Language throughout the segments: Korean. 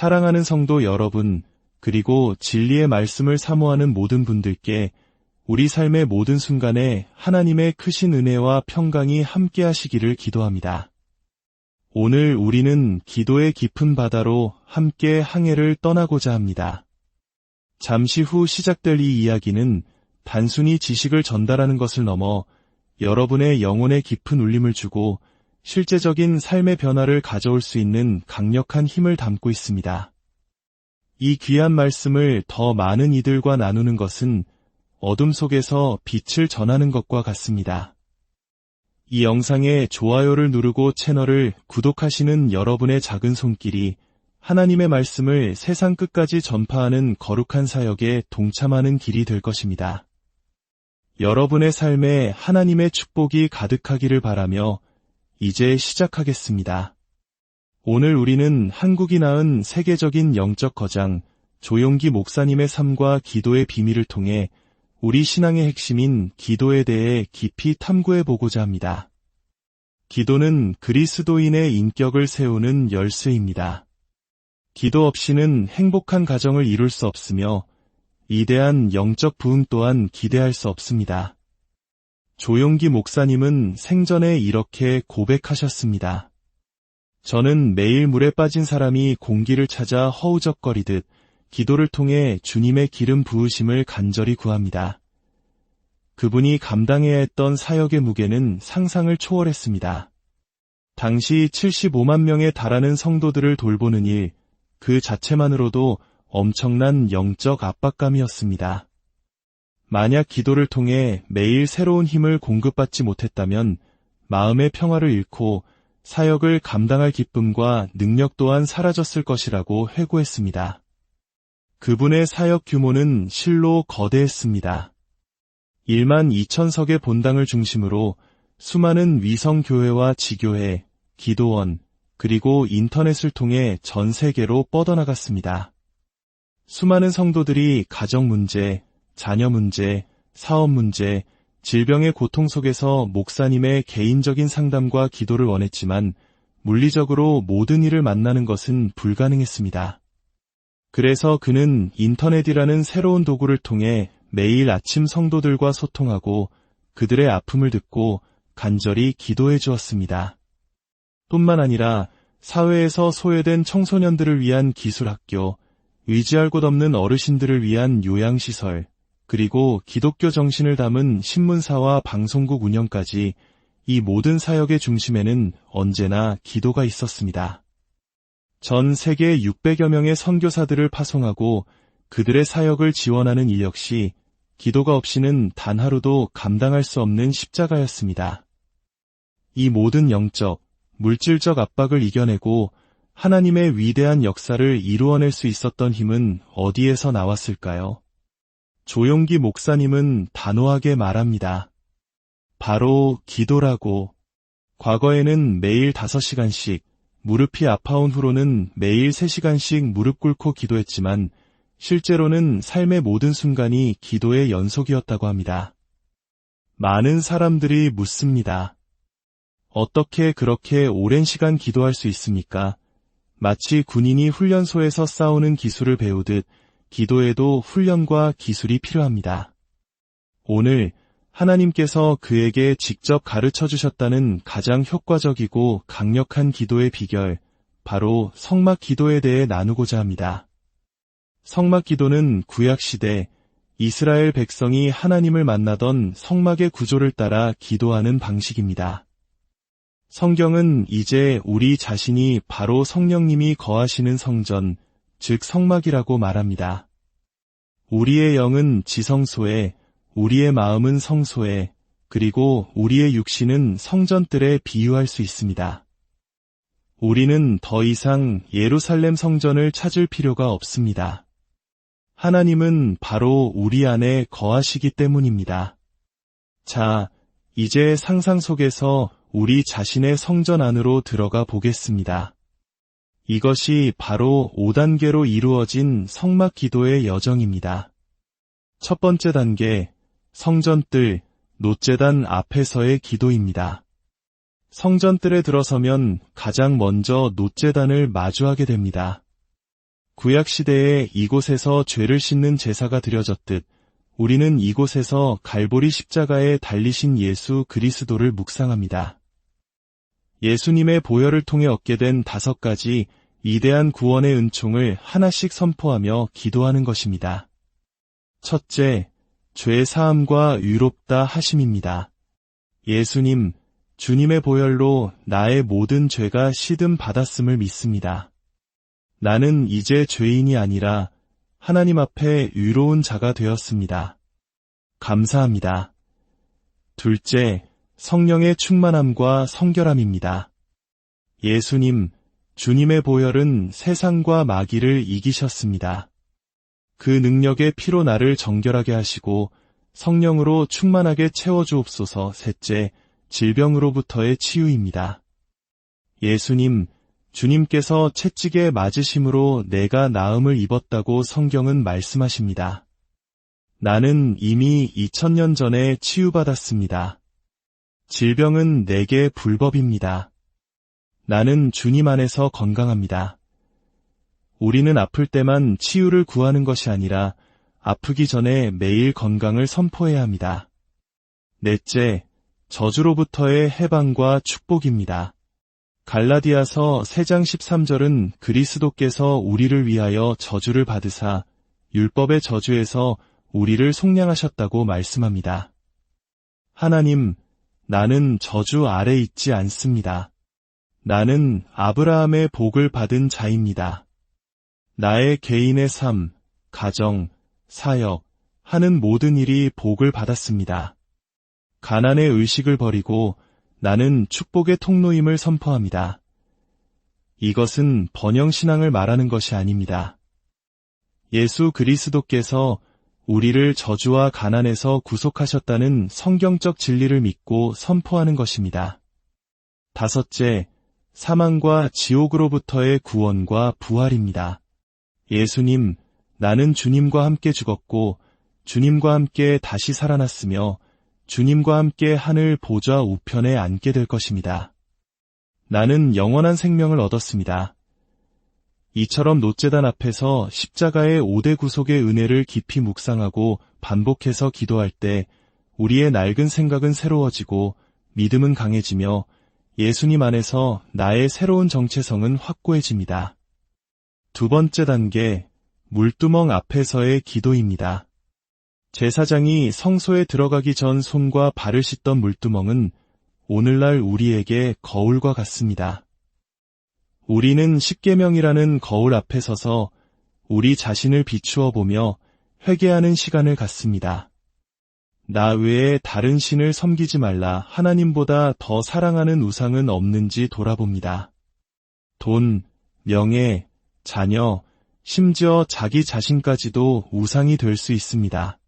사랑하는 성도 여러분, 그리고 진리의 말씀을 사모하는 모든 분들께 우리 삶의 모든 순간에 하나님의 크신 은혜와 평강이 함께 하시기를 기도합니다. 오늘 우리는 기도의 깊은 바다로 함께 항해를 떠나고자 합니다. 잠시 후 시작될 이 이야기는 단순히 지식을 전달하는 것을 넘어 여러분의 영혼에 깊은 울림을 주고 실제적인 삶의 변화를 가져올 수 있는 강력한 힘을 담고 있습니다. 이 귀한 말씀을 더 많은 이들과 나누는 것은 어둠 속에서 빛을 전하는 것과 같습니다. 이 영상에 좋아요를 누르고 채널을 구독하시는 여러분의 작은 손길이 하나님의 말씀을 세상 끝까지 전파하는 거룩한 사역에 동참하는 길이 될 것입니다. 여러분의 삶에 하나님의 축복이 가득하기를 바라며 이제 시작하겠습니다. 오늘 우리는 한국이 낳은 세계적인 영적 거장 조용기 목사님의 삶과 기도의 비밀을 통해 우리 신앙의 핵심인 기도에 대해 깊이 탐구해 보고자 합니다. 기도는 그리스도인의 인격을 세우는 열쇠입니다. 기도 없이는 행복한 가정을 이룰 수 없으며 위대한 영적 부흥 또한 기대할 수 없습니다. 조용기 목사님은 생전에 이렇게 고백하셨습니다. 저는 매일 물에 빠진 사람이 공기를 찾아 허우적거리듯 기도를 통해 주님의 기름 부으심을 간절히 구합니다. 그분이 감당해야 했던 사역의 무게는 상상을 초월했습니다. 당시 75만 명에 달하는 성도들을 돌보는 일, 그 자체만으로도 엄청난 영적 압박감이었습니다. 만약 기도를 통해 매일 새로운 힘을 공급받지 못했다면 마음의 평화를 잃고 사역을 감당할 기쁨과 능력 또한 사라졌을 것이라고 회고했습니다. 그분의 사역 규모는 실로 거대했습니다. 1만 2천석의 본당을 중심으로 수많은 위성교회와 지교회, 기도원, 그리고 인터넷을 통해 전 세계로 뻗어나갔습니다. 수많은 성도들이 가정 문제, 자녀 문제, 사업 문제, 질병의 고통 속에서 목사님의 개인적인 상담과 기도를 원했지만 물리적으로 모든 이를 만나는 것은 불가능했습니다. 그래서 그는 인터넷이라는 새로운 도구를 통해 매일 아침 성도들과 소통하고 그들의 아픔을 듣고 간절히 기도해 주었습니다. 뿐만 아니라 사회에서 소외된 청소년들을 위한 기술학교, 의지할 곳 없는 어르신들을 위한 요양시설, 그리고 기독교 정신을 담은 신문사와 방송국 운영까지 이 모든 사역의 중심에는 언제나 기도가 있었습니다. 전 세계 600여 명의 선교사들을 파송하고 그들의 사역을 지원하는 일 역시 기도가 없이는 단 하루도 감당할 수 없는 십자가였습니다. 이 모든 영적, 물질적 압박을 이겨내고 하나님의 위대한 역사를 이루어낼 수 있었던 힘은 어디에서 나왔을까요? 조용기 목사님은 단호하게 말합니다. 바로 기도라고. 과거에는 매일 5시간씩, 무릎이 아파온 후로는 매일 3시간씩 무릎 꿇고 기도했지만 실제로는 삶의 모든 순간이 기도의 연속이었다고 합니다. 많은 사람들이 묻습니다. 어떻게 그렇게 오랜 시간 기도할 수 있습니까? 마치 군인이 훈련소에서 싸우는 기술을 배우듯 기도에도 훈련과 기술이 필요합니다. 오늘 하나님께서 그에게 직접 가르쳐 주셨다는 가장 효과적이고 강력한 기도의 비결, 바로 성막 기도에 대해 나누고자 합니다. 성막 기도는 구약시대 이스라엘 백성이 하나님을 만나던 성막의 구조를 따라 기도하는 방식입니다. 성경은 이제 우리 자신이 바로 성령님이 거하시는 성전, 즉 성막이라고 말합니다. 우리의 영은 지성소에, 우리의 마음은 성소에, 그리고 우리의 육신은 성전뜰에 비유할 수 있습니다. 우리는 더 이상 예루살렘 성전을 찾을 필요가 없습니다. 하나님은 바로 우리 안에 거하시기 때문입니다. 자, 이제 상상 속에서 우리 자신의 성전 안으로 들어가 보겠습니다. 이것이 바로 5단계로 이루어진 성막 기도의 여정입니다. 첫 번째 단계, 성전뜰, 놋제단 앞에서의 기도입니다. 성전뜰에 들어서면 가장 먼저 놋제단을 마주하게 됩니다. 구약시대에 이곳에서 죄를 씻는 제사가 드려졌듯 우리는 이곳에서 갈보리 십자가에 달리신 예수 그리스도를 묵상합니다. 예수님의 보혈을 통해 얻게 된 5가지 위대한 구원의 은총을 하나씩 선포하며 기도하는 것입니다. 첫째, 죄 사함과 의롭다 하심입니다. 예수님, 주님의 보혈로 나의 모든 죄가 시든 받았음을 믿습니다. 나는 이제 죄인이 아니라 하나님 앞에 의로운 자가 되었습니다. 감사합니다. 둘째, 성령의 충만함과 성결함입니다. 예수님, 주님의 보혈은 세상과 마귀를 이기셨습니다. 그 능력의 피로 나를 정결하게 하시고 성령으로 충만하게 채워주옵소서. 셋째, 질병으로부터의 치유입니다. 예수님, 주님께서 채찍에 맞으심으로 내가 나음을 입었다고 성경은 말씀하십니다. 나는 이미 2000년 전에 치유받았습니다. 질병은 내게 불법입니다. 나는 주님 안에서 건강합니다. 우리는 아플 때만 치유를 구하는 것이 아니라 아프기 전에 매일 건강을 선포해야 합니다. 넷째, 저주로부터의 해방과 축복입니다. 갈라디아서 3장 13절은 그리스도께서 우리를 위하여 저주를 받으사 율법의 저주에서 우리를 속량하셨다고 말씀합니다. 하나님, 나는 저주 아래 있지 않습니다. 나는 아브라함의 복을 받은 자입니다. 나의 개인의 삶, 가정, 사역, 하는 모든 일이 복을 받았습니다. 가난의 의식을 버리고 나는 축복의 통로임을 선포합니다. 이것은 번영신앙을 말하는 것이 아닙니다. 예수 그리스도께서 우리를 저주와 가난에서 구속하셨다는 성경적 진리를 믿고 선포하는 것입니다. 다섯째, 사망과 지옥으로부터의 구원과 부활입니다. 예수님, 나는 주님과 함께 죽었고 주님과 함께 다시 살아났으며 주님과 함께 하늘 보좌 우편에 앉게 될 것입니다. 나는 영원한 생명을 얻었습니다. 이처럼 놋제단 앞에서 십자가의 5대 구속의 은혜를 깊이 묵상하고 반복해서 기도할 때 우리의 낡은 생각은 새로워지고 믿음은 강해지며 예수님 안에서 나의 새로운 정체성은 확고해집니다. 두 번째 단계, 물두멍 앞에서의 기도입니다. 제사장이 성소에 들어가기 전 손과 발을 씻던 물두멍은 오늘날 우리에게 거울과 같습니다. 우리는 십계명이라는 거울 앞에 서서 우리 자신을 비추어 보며 회개하는 시간을 갖습니다. 나 외에 다른 신을 섬기지 말라, 하나님보다 더 사랑하는 우상은 없는지 돌아봅니다. 돈, 명예, 자녀, 심지어 자기 자신까지도 우상이 될 수 있습니다.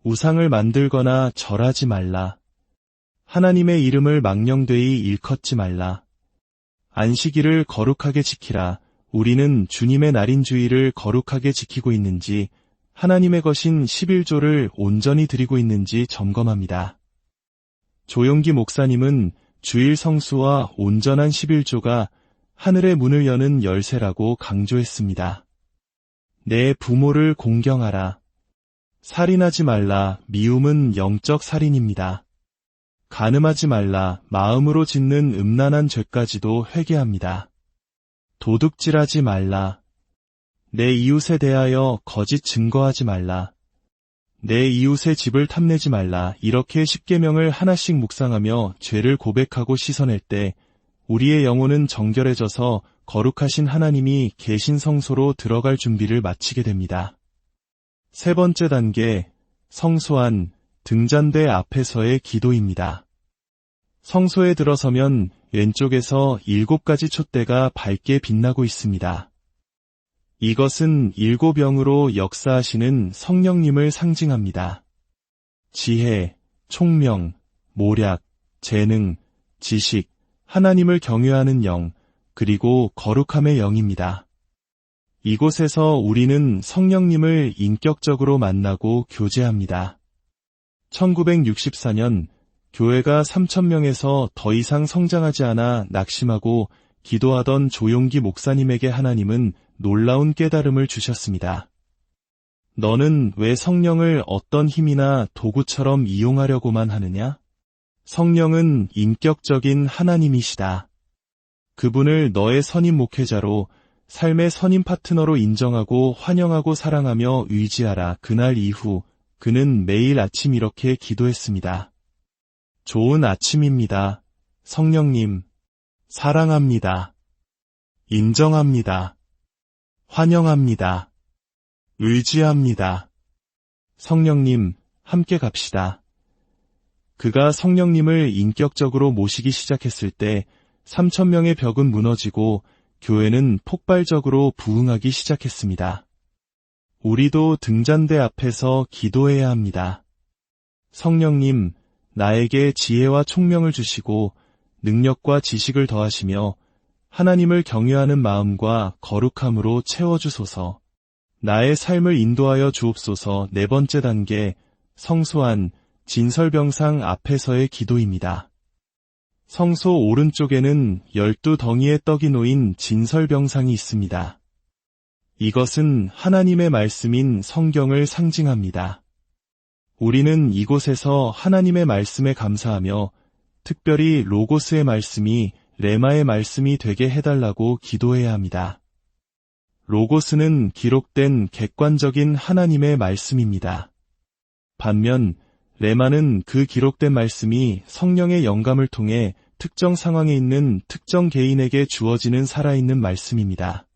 우상을 만들거나 절하지 말라. 하나님의 이름을 망령되이 일컫지 말라. 안식일을 거룩하게 지키라. 우리는 주님의 날인 주일을 거룩하게 지키고 있는지, 하나님의 것인 11조를 온전히 드리고 있는지 점검합니다. 조용기 목사님은 주일 성수와 온전한 11조가 하늘의 문을 여는 열쇠라고 강조했습니다. 내 부모를 공경하라. 살인하지 말라. 미움은 영적 살인입니다. 간음하지 말라. 마음으로 짓는 음란한 죄까지도 회개합니다. 도둑질하지 말라. 내 이웃에 대하여 거짓 증거하지 말라. 내 이웃의 집을 탐내지 말라. 이렇게 십계명을 하나씩 묵상하며 죄를 고백하고 씻어낼 때 우리의 영혼은 정결해져서 거룩하신 하나님이 계신 성소로 들어갈 준비를 마치게 됩니다. 세 번째 단계, 성소안, 등잔대 앞에서의 기도입니다. 성소에 들어서면 왼쪽에서 7가지 촛대가 밝게 빛나고 있습니다. 이것은 7영으로 역사하시는 성령님을 상징합니다. 지혜, 총명, 모략, 재능, 지식, 하나님을 경외하는 영, 그리고 거룩함의 영입니다. 이곳에서 우리는 성령님을 인격적으로 만나고 교제합니다. 1964년 교회가 3,000명에서 더 이상 성장하지 않아 낙심하고 기도하던 조용기 목사님에게 하나님은 놀라운 깨달음을 주셨습니다. 너는 왜 성령을 어떤 힘이나 도구처럼 이용하려고만 하느냐? 성령은 인격적인 하나님이시다. 그분을 너의 선임 목회자로, 삶의 선임 파트너로 인정하고 환영하고 사랑하며 의지하라. 그날 이후 그는 매일 아침 이렇게 기도했습니다. 좋은 아침입니다. 성령님, 사랑합니다. 인정합니다. 환영합니다. 의지합니다. 성령님, 함께 갑시다. 그가 성령님을 인격적으로 모시기 시작했을 때 3,000명의 벽은 무너지고 교회는 폭발적으로 부흥하기 시작했습니다. 우리도 등잔대 앞에서 기도해야 합니다. 성령님, 나에게 지혜와 총명을 주시고 능력과 지식을 더하시며 하나님을 경외하는 마음과 거룩함으로 채워주소서. 나의 삶을 인도하여 주옵소서. 네 번째 단계, 성소안, 진설병상 앞에서의 기도입니다. 성소 오른쪽에는 12덩이의 떡이 놓인 진설병상이 있습니다. 이것은 하나님의 말씀인 성경을 상징합니다. 우리는 이곳에서 하나님의 말씀에 감사하며 특별히 로고스의 말씀이 레마의 말씀이 되게 해달라고 기도해야 합니다. 로고스는 기록된 객관적인 하나님의 말씀입니다. 반면 레마는 그 기록된 말씀이 성령의 영감을 통해 특정 상황에 있는 특정 개인에게 주어지는 살아있는 말씀입니다.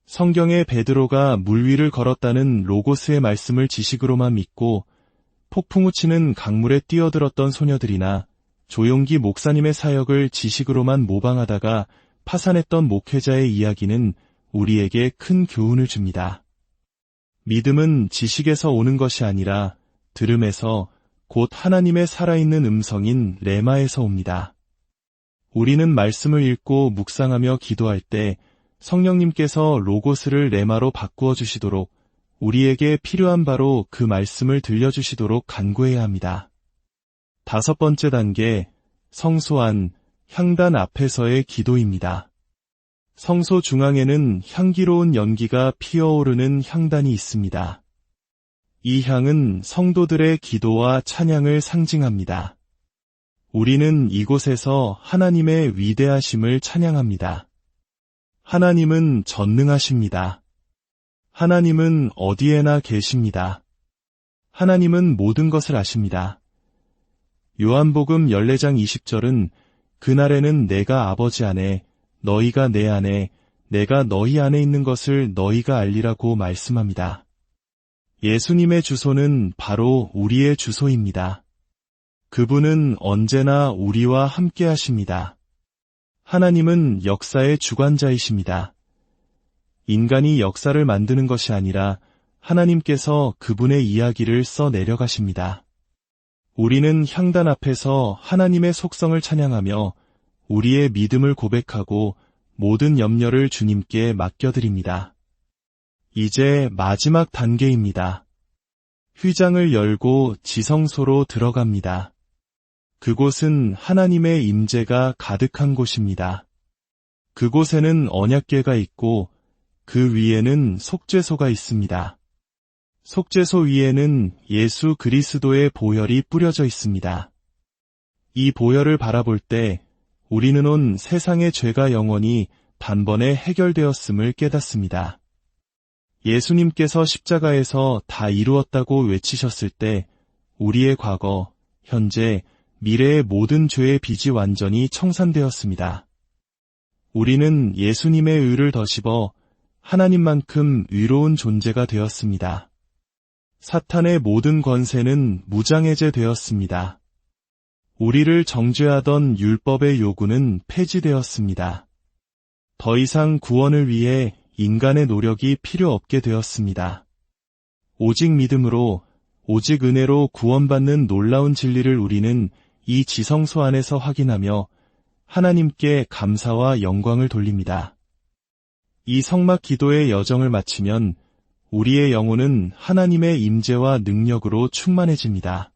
성경의 베드로가 물 위를 걸었다는 로고스의 말씀을 지식으로만 믿고 폭풍우 치는 강물에 뛰어들었던 소녀들이나 조용기 목사님의 사역을 지식으로만 모방하다가 파산했던 목회자의 이야기는 우리에게 큰 교훈을 줍니다. 믿음은 지식에서 오는 것이 아니라 들음에서, 곧 하나님의 살아있는 음성인 레마에서 옵니다. 우리는 말씀을 읽고 묵상하며 기도할 때 성령님께서 로고스를 레마로 바꾸어 주시도록, 우리에게 필요한 바로 그 말씀을 들려주시도록 간구해야 합니다. 다섯 번째 단계, 성소안, 향단 앞에서의 기도입니다. 성소 중앙에는 향기로운 연기가 피어오르는 향단이 있습니다. 이 향은 성도들의 기도와 찬양을 상징합니다. 우리는 이곳에서 하나님의 위대하심을 찬양합니다. 하나님은 전능하십니다. 하나님은 어디에나 계십니다. 하나님은 모든 것을 아십니다. 요한복음 14장 20절은 그날에는 내가 아버지 안에, 너희가 내 안에, 내가 너희 안에 있는 것을 너희가 알리라고 말씀합니다. 예수님의 주소는 바로 우리의 주소입니다. 그분은 언제나 우리와 함께 하십니다. 하나님은 역사의 주관자이십니다. 인간이 역사를 만드는 것이 아니라 하나님께서 그분의 이야기를 써 내려가십니다. 우리는 향단 앞에서 하나님의 속성을 찬양하며 우리의 믿음을 고백하고 모든 염려를 주님께 맡겨드립니다. 이제 마지막 단계입니다. 휘장을 열고 지성소로 들어갑니다. 그곳은 하나님의 임재가 가득한 곳입니다. 그곳에는 언약궤가 있고 그 위에는 속죄소가 있습니다. 속죄소 위에는 예수 그리스도의 보혈이 뿌려져 있습니다. 이 보혈을 바라볼 때 우리는 온 세상의 죄가 영원히 단번에 해결되었음을 깨닫습니다. 예수님께서 십자가에서 다 이루었다고 외치셨을 때 우리의 과거, 현재, 미래의 모든 죄의 빚이 완전히 청산되었습니다. 우리는 예수님의 의를 덧입어 하나님만큼 의로운 존재가 되었습니다. 사탄의 모든 권세는 무장해제되었습니다. 우리를 정죄하던 율법의 요구는 폐지되었습니다. 더 이상 구원을 위해 인간의 노력이 필요 없게 되었습니다. 오직 믿음으로, 오직 은혜로 구원받는 놀라운 진리를 우리는 이 지성소 안에서 확인하며 하나님께 감사와 영광을 돌립니다. 이 성막 기도의 여정을 마치면 우리의 영혼은 하나님의 임재와 능력으로 충만해집니다.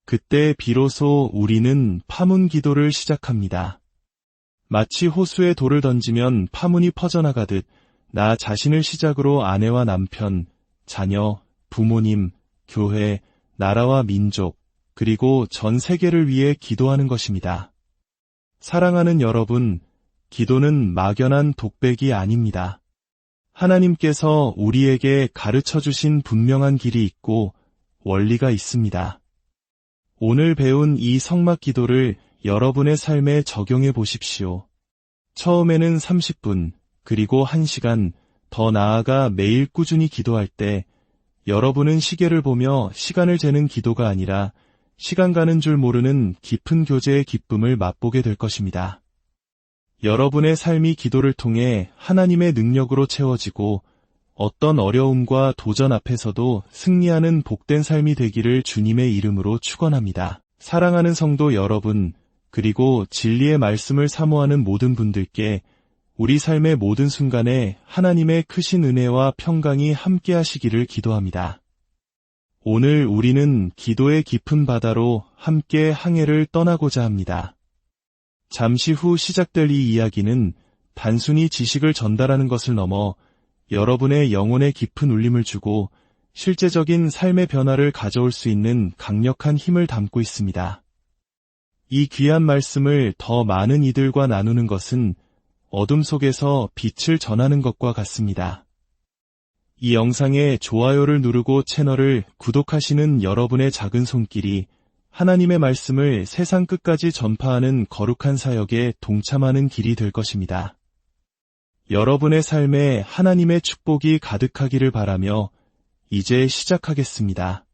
그때 비로소 우리는 파문 기도를 시작합니다. 마치 호수에 돌을 던지면 파문이 퍼져나가듯 나 자신을 시작으로 아내와 남편, 자녀, 부모님, 교회, 나라와 민족, 그리고 전 세계를 위해 기도하는 것입니다. 사랑하는 여러분, 기도는 막연한 독백이 아닙니다. 하나님께서 우리에게 가르쳐 주신 분명한 길이 있고 원리가 있습니다. 오늘 배운 이 성막 기도를 여러분의 삶에 적용해 보십시오. 처음에는 30분, 그리고 1시간, 더 나아가 매일 꾸준히 기도할 때 여러분은 시계를 보며 시간을 재는 기도가 아니라 시간 가는 줄 모르는 깊은 교제의 기쁨을 맛보게 될 것입니다. 여러분의 삶이 기도를 통해 하나님의 능력으로 채워지고 어떤 어려움과 도전 앞에서도 승리하는 복된 삶이 되기를 주님의 이름으로 축원합니다. 사랑하는 성도 여러분, 그리고 진리의 말씀을 사모하는 모든 분들께 우리 삶의 모든 순간에 하나님의 크신 은혜와 평강이 함께 하시기를 기도합니다. 오늘 우리는 기도의 깊은 바다로 함께 항해를 떠나고자 합니다. 잠시 후 시작될 이 이야기는 단순히 지식을 전달하는 것을 넘어 여러분의 영혼에 깊은 울림을 주고 실제적인 삶의 변화를 가져올 수 있는 강력한 힘을 담고 있습니다. 이 귀한 말씀을 더 많은 이들과 나누는 것은 어둠 속에서 빛을 전하는 것과 같습니다. 이 영상에 좋아요를 누르고 채널을 구독하시는 여러분의 작은 손길이 하나님의 말씀을 세상 끝까지 전파하는 거룩한 사역에 동참하는 길이 될 것입니다. 여러분의 삶에 하나님의 축복이 가득하기를 바라며 이제 시작하겠습니다.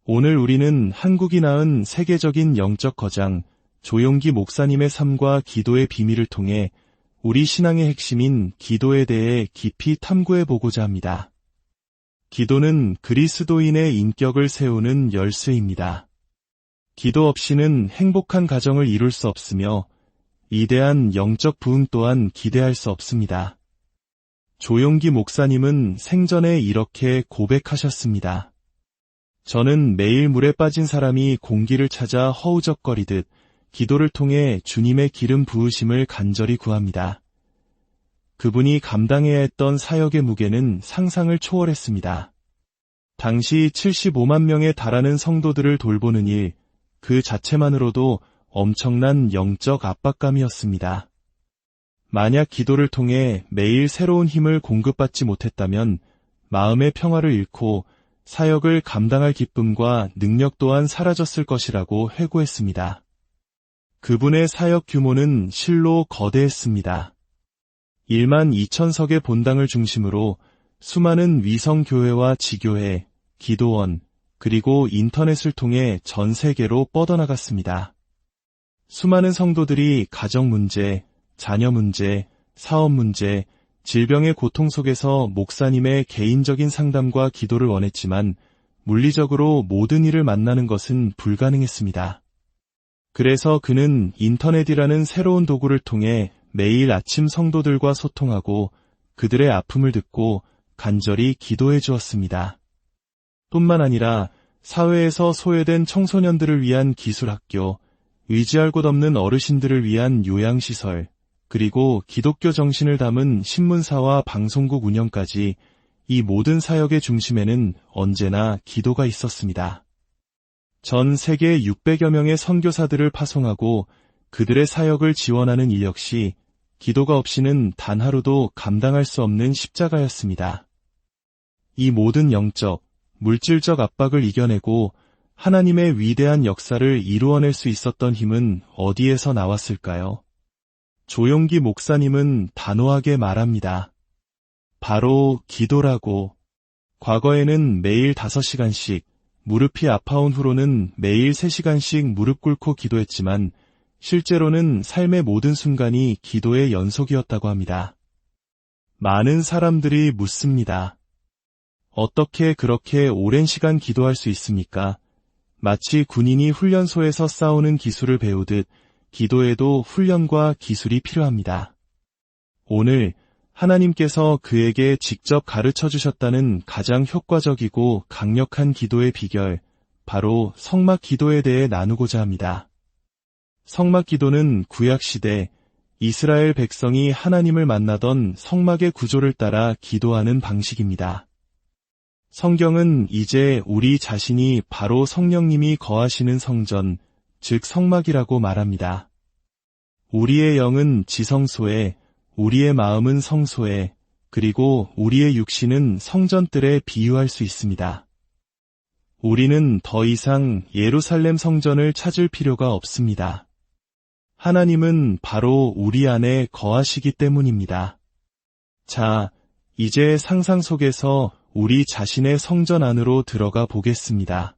오늘 우리는 한국이 낳은 세계적인 영적 거장 조용기 목사님의 삶과 기도의 비밀을 통해 우리 신앙의 핵심인 기도에 대해 깊이 탐구해 보고자 합니다. 기도는 그리스도인의 인격을 세우는 열쇠입니다. 기도 없이는 행복한 가정을 이룰 수 없으며 위대한 영적 부흥 또한 기대할 수 없습니다. 조용기 목사님은 생전에 이렇게 고백하셨습니다. 저는 매일 물에 빠진 사람이 공기를 찾아 허우적거리듯 기도를 통해 주님의 기름 부으심을 간절히 구합니다. 그분이 감당해야 했던 사역의 무게는 상상을 초월했습니다. 당시 75만 명에 달하는 성도들을 돌보는 일, 그 자체만으로도 엄청난 영적 압박감이었습니다. 만약 기도를 통해 매일 새로운 힘을 공급받지 못했다면 마음의 평화를 잃고 사역을 감당할 기쁨과 능력 또한 사라졌을 것이라고 회고했습니다. 그분의 사역 규모는 실로 거대했습니다. 1만 2천석의 본당을 중심으로 수많은 위성교회와 지교회, 기도원, 그리고 인터넷을 통해 전 세계로 뻗어나갔습니다. 수많은 성도들이 가정 문제, 자녀 문제, 사업 문제, 질병의 고통 속에서 목사님의 개인적인 상담과 기도를 원했지만 물리적으로 모든 이를 만나는 것은 불가능했습니다. 그래서 그는 인터넷이라는 새로운 도구를 통해 매일 아침 성도들과 소통하고 그들의 아픔을 듣고 간절히 기도해 주었습니다. 뿐만 아니라 사회에서 소외된 청소년들을 위한 기술학교, 의지할 곳 없는 어르신들을 위한 요양시설, 그리고 기독교 정신을 담은 신문사와 방송국 운영까지 이 모든 사역의 중심에는 언제나 기도가 있었습니다. 전 세계 600여 명의 선교사들을 파송하고 그들의 사역을 지원하는 일 역시 기도가 없이는 단 하루도 감당할 수 없는 십자가였습니다. 이 모든 영적, 물질적 압박을 이겨내고 하나님의 위대한 역사를 이루어낼 수 있었던 힘은 어디에서 나왔을까요? 조용기 목사님은 단호하게 말합니다. 바로 기도라고. 과거에는 매일 5시간씩, 무릎이 아파온 후로는 매일 3시간씩 무릎 꿇고 기도했지만 실제로는 삶의 모든 순간이 기도의 연속이었다고 합니다. 많은 사람들이 묻습니다. 어떻게 그렇게 오랜 시간 기도할 수 있습니까? 마치 군인이 훈련소에서 싸우는 기술을 배우듯 기도에도 훈련과 기술이 필요합니다. 오늘 하나님께서 그에게 직접 가르쳐 주셨다는 가장 효과적이고 강력한 기도의 비결, 바로 성막 기도에 대해 나누고자 합니다. 성막 기도는 구약시대 이스라엘 백성이 하나님을 만나던 성막의 구조를 따라 기도하는 방식입니다. 성경은 이제 우리 자신이 바로 성령님이 거하시는 성전, 즉 성막이라고 말합니다. 우리의 영은 지성소에, 우리의 마음은 성소에, 그리고 우리의 육신은 성전뜰에 비유할 수 있습니다. 우리는 더 이상 예루살렘 성전을 찾을 필요가 없습니다. 하나님은 바로 우리 안에 거하시기 때문입니다. 자, 이제 상상 속에서 우리 자신의 성전 안으로 들어가 보겠습니다.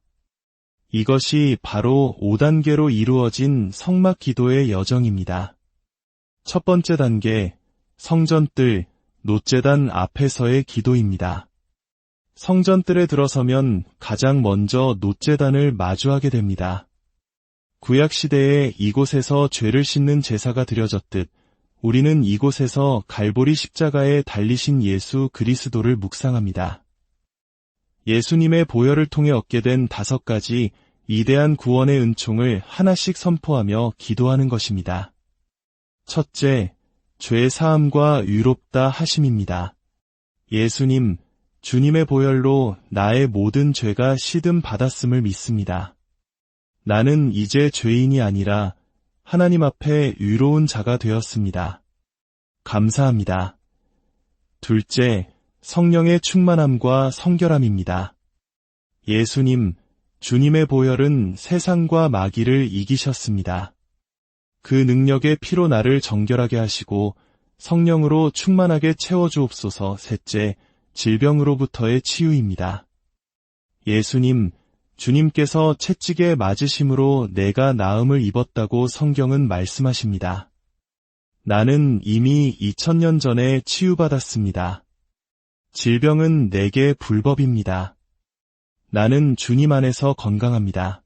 이것이 바로 5단계로 이루어진 성막 기도의 여정입니다. 첫 번째 단계, 성전뜰, 놋제단 앞에서의 기도입니다. 성전뜰에 들어서면 가장 먼저 놋제단을 마주하게 됩니다. 구약시대에 이곳에서 죄를 씻는 제사가 드려졌듯 우리는 이곳에서 갈보리 십자가에 달리신 예수 그리스도를 묵상합니다. 예수님의 보혈을 통해 얻게 된 5가지 위대한 구원의 은총을 하나씩 선포하며 기도하는 것입니다. 첫째, 죄 사함과 의롭다 하심입니다. 예수님, 주님의 보혈로 나의 모든 죄가 시든 받았음을 믿습니다. 나는 이제 죄인이 아니라 하나님 앞에 의로운 자가 되었습니다. 감사합니다. 둘째, 성령의 충만함과 성결함입니다. 예수님, 주님의 보혈은 세상과 마귀를 이기셨습니다. 그 능력의 피로 나를 정결하게 하시고 성령으로 충만하게 채워주옵소서. 셋째, 질병으로부터의 치유입니다. 예수님, 주님께서 채찍에 맞으심으로 내가 나음을 입었다고 성경은 말씀하십니다. 나는 이미 2000년 전에 치유받았습니다. 질병은 내게 불법입니다. 나는 주님 안에서 건강합니다.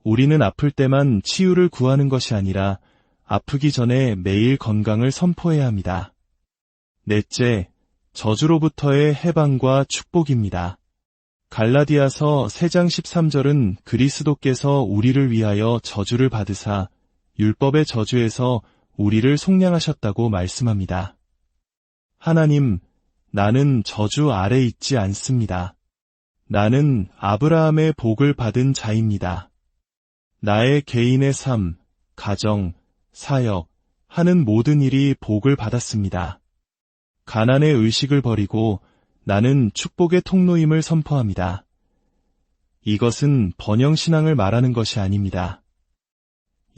우리는 아플 때만 치유를 구하는 것이 아니라 아프기 전에 매일 건강을 선포해야 합니다. 넷째, 저주로부터의 해방과 축복입니다. 갈라디아서 3장 13절은 그리스도께서 우리를 위하여 저주를 받으사 율법의 저주에서 우리를 속량하셨다고 말씀합니다. 하나님, 나는 저주 아래 있지 않습니다. 나는 아브라함의 복을 받은 자입니다. 나의 개인의 삶, 가정, 사역, 하는 모든 일이 복을 받았습니다. 가난의 의식을 버리고 나는 축복의 통로임을 선포합니다. 이것은 번영신앙을 말하는 것이 아닙니다.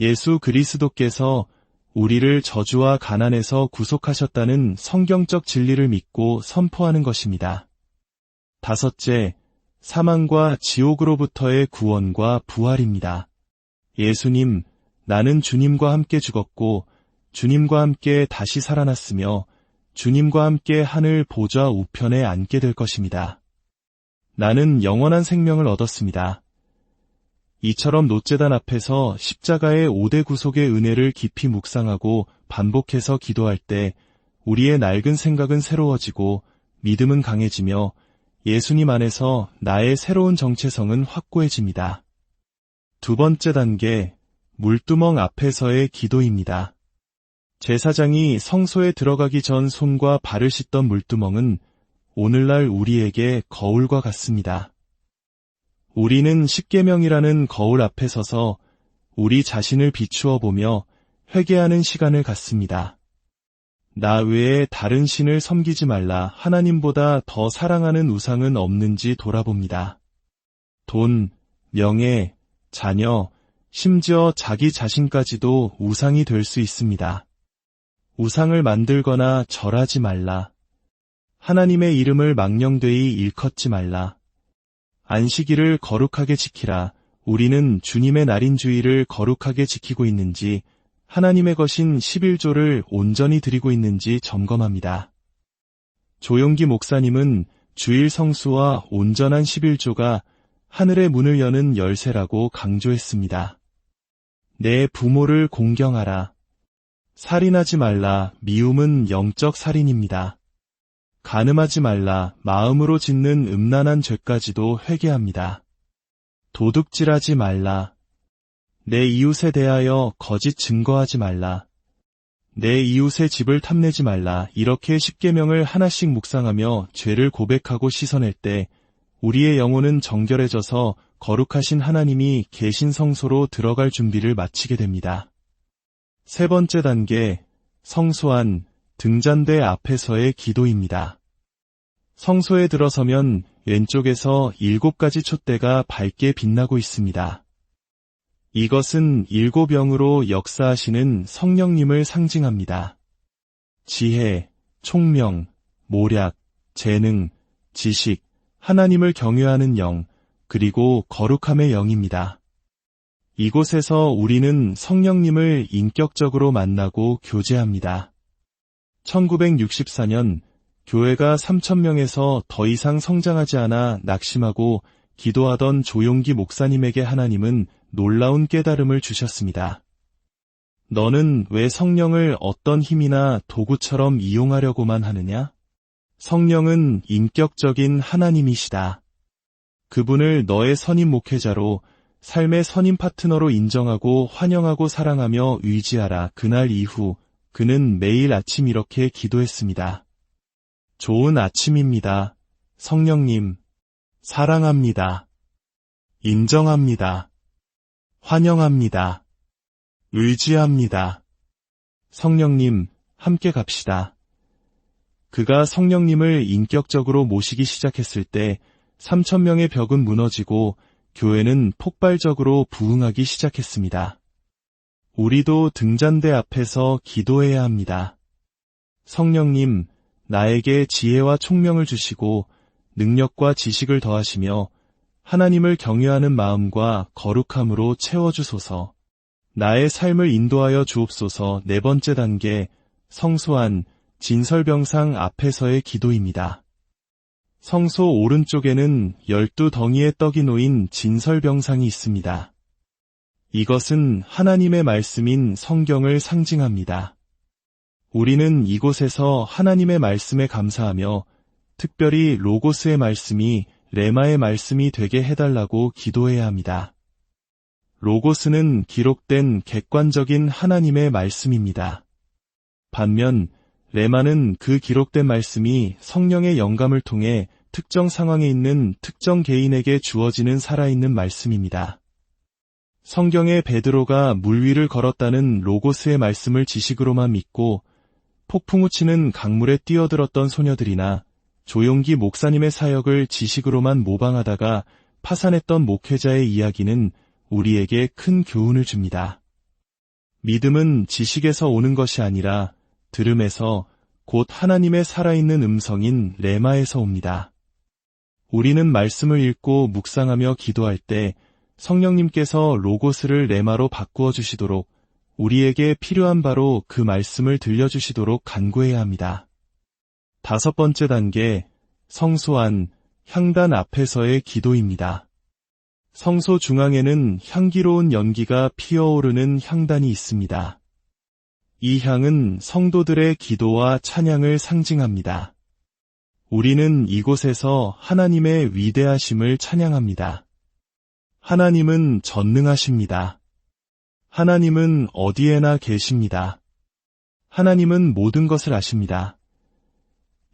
예수 그리스도께서 우리를 저주와 가난에서 구속하셨다는 성경적 진리를 믿고 선포하는 것입니다. 다섯째, 사망과 지옥으로부터의 구원과 부활입니다. 예수님, 나는 주님과 함께 죽었고 주님과 함께 다시 살아났으며 주님과 함께 하늘 보좌 우편에 앉게 될 것입니다. 나는 영원한 생명을 얻었습니다. 이처럼 놋제단 앞에서 십자가의 5대 구속의 은혜를 깊이 묵상하고 반복해서 기도할 때 우리의 낡은 생각은 새로워지고 믿음은 강해지며 예수님 안에서 나의 새로운 정체성은 확고해집니다. 두 번째 단계, 물두멍 앞에서의 기도입니다. 제사장이 성소에 들어가기 전 손과 발을 씻던 물두멍은 오늘날 우리에게 거울과 같습니다. 우리는 십계명이라는 거울 앞에 서서 우리 자신을 비추어 보며 회개하는 시간을 갖습니다. 나 외에 다른 신을 섬기지 말라, 하나님보다 더 사랑하는 우상은 없는지 돌아봅니다. 돈, 명예, 자녀, 심지어 자기 자신까지도 우상이 될 수 있습니다. 우상을 만들거나 절하지 말라. 하나님의 이름을 망령되이 일컫지 말라. 안식일을 거룩하게 지키라. 우리는 주님의 날인 주일을 거룩하게 지키고 있는지, 하나님의 것인 11조를 온전히 드리고 있는지 점검합니다. 조용기 목사님은 주일 성수와 온전한 11조가 하늘의 문을 여는 열쇠라고 강조했습니다. 내 부모를 공경하라. 살인하지 말라. 미움은 영적 살인입니다. 간음하지 말라. 마음으로 짓는 음란한 죄까지도 회개합니다. 도둑질하지 말라. 내 이웃에 대하여 거짓 증거하지 말라. 내 이웃의 집을 탐내지 말라. 이렇게 십계명을 하나씩 묵상하며 죄를 고백하고 씻어낼 때 우리의 영혼은 정결해져서 거룩하신 하나님이 계신 성소로 들어갈 준비를 마치게 됩니다. 세 번째 단계, 성소안, 등잔대 앞에서의 기도입니다. 성소에 들어서면 왼쪽에서 7가지 촛대가 밝게 빛나고 있습니다. 이것은 7영으로 역사하시는 성령님을 상징합니다. 지혜, 총명, 모략, 재능, 지식, 하나님을 경외하는 영, 그리고 거룩함의 영입니다. 이곳에서 우리는 성령님을 인격적으로 만나고 교제합니다. 1964년 교회가 3,000명에서 더 이상 성장하지 않아 낙심하고 기도하던 조용기 목사님에게 하나님은 놀라운 깨달음을 주셨습니다. 너는 왜 성령을 어떤 힘이나 도구처럼 이용하려고만 하느냐? 성령은 인격적인 하나님이시다. 그분을 너의 선임 목회자로, 삶의 선임 파트너로 인정하고 환영하고 사랑하며 의지하라. 그날 이후 그는 매일 아침 이렇게 기도했습니다. 좋은 아침입니다. 성령님, 사랑합니다. 인정합니다. 환영합니다. 의지합니다. 성령님, 함께 갑시다. 그가 성령님을 인격적으로 모시기 시작했을 때 3,000명의 벽은 무너지고 교회는 폭발적으로 부흥하기 시작했습니다. 우리도 등잔대 앞에서 기도해야 합니다. 성령님, 나에게 지혜와 총명을 주시고 능력과 지식을 더하시며 하나님을 경외하는 마음과 거룩함으로 채워주소서. 나의 삶을 인도하여 주옵소서. 네 번째 단계, 성소안, 진설병상 앞에서의 기도입니다. 성소 오른쪽에는 12덩이의 떡이 놓인 진설병상이 있습니다. 이것은 하나님의 말씀인 성경을 상징합니다. 우리는 이곳에서 하나님의 말씀에 감사하며 특별히 로고스의 말씀이 레마의 말씀이 되게 해달라고 기도해야 합니다. 로고스는 기록된 객관적인 하나님의 말씀입니다. 반면 레마는 그 기록된 말씀이 성령의 영감을 통해 특정 상황에 있는 특정 개인에게 주어지는 살아있는 말씀입니다. 성경의 베드로가 물 위를 걸었다는 로고스의 말씀을 지식으로만 믿고 폭풍우 치는 강물에 뛰어들었던 소녀들이나 조용기 목사님의 사역을 지식으로만 모방하다가 파산했던 목회자의 이야기는 우리에게 큰 교훈을 줍니다. 믿음은 지식에서 오는 것이 아니라 들음에서, 곧 하나님의 살아있는 음성인 레마에서 옵니다. 우리는 말씀을 읽고 묵상하며 기도할 때 성령님께서 로고스를 레마로 바꾸어 주시도록, 우리에게 필요한 바로 그 말씀을 들려주시도록 간구해야 합니다. 다섯 번째 단계, 성소안, 향단 앞에서의 기도입니다. 성소 중앙에는 향기로운 연기가 피어오르는 향단이 있습니다. 이 향은 성도들의 기도와 찬양을 상징합니다. 우리는 이곳에서 하나님의 위대하심을 찬양합니다. 하나님은 전능하십니다. 하나님은 어디에나 계십니다. 하나님은 모든 것을 아십니다.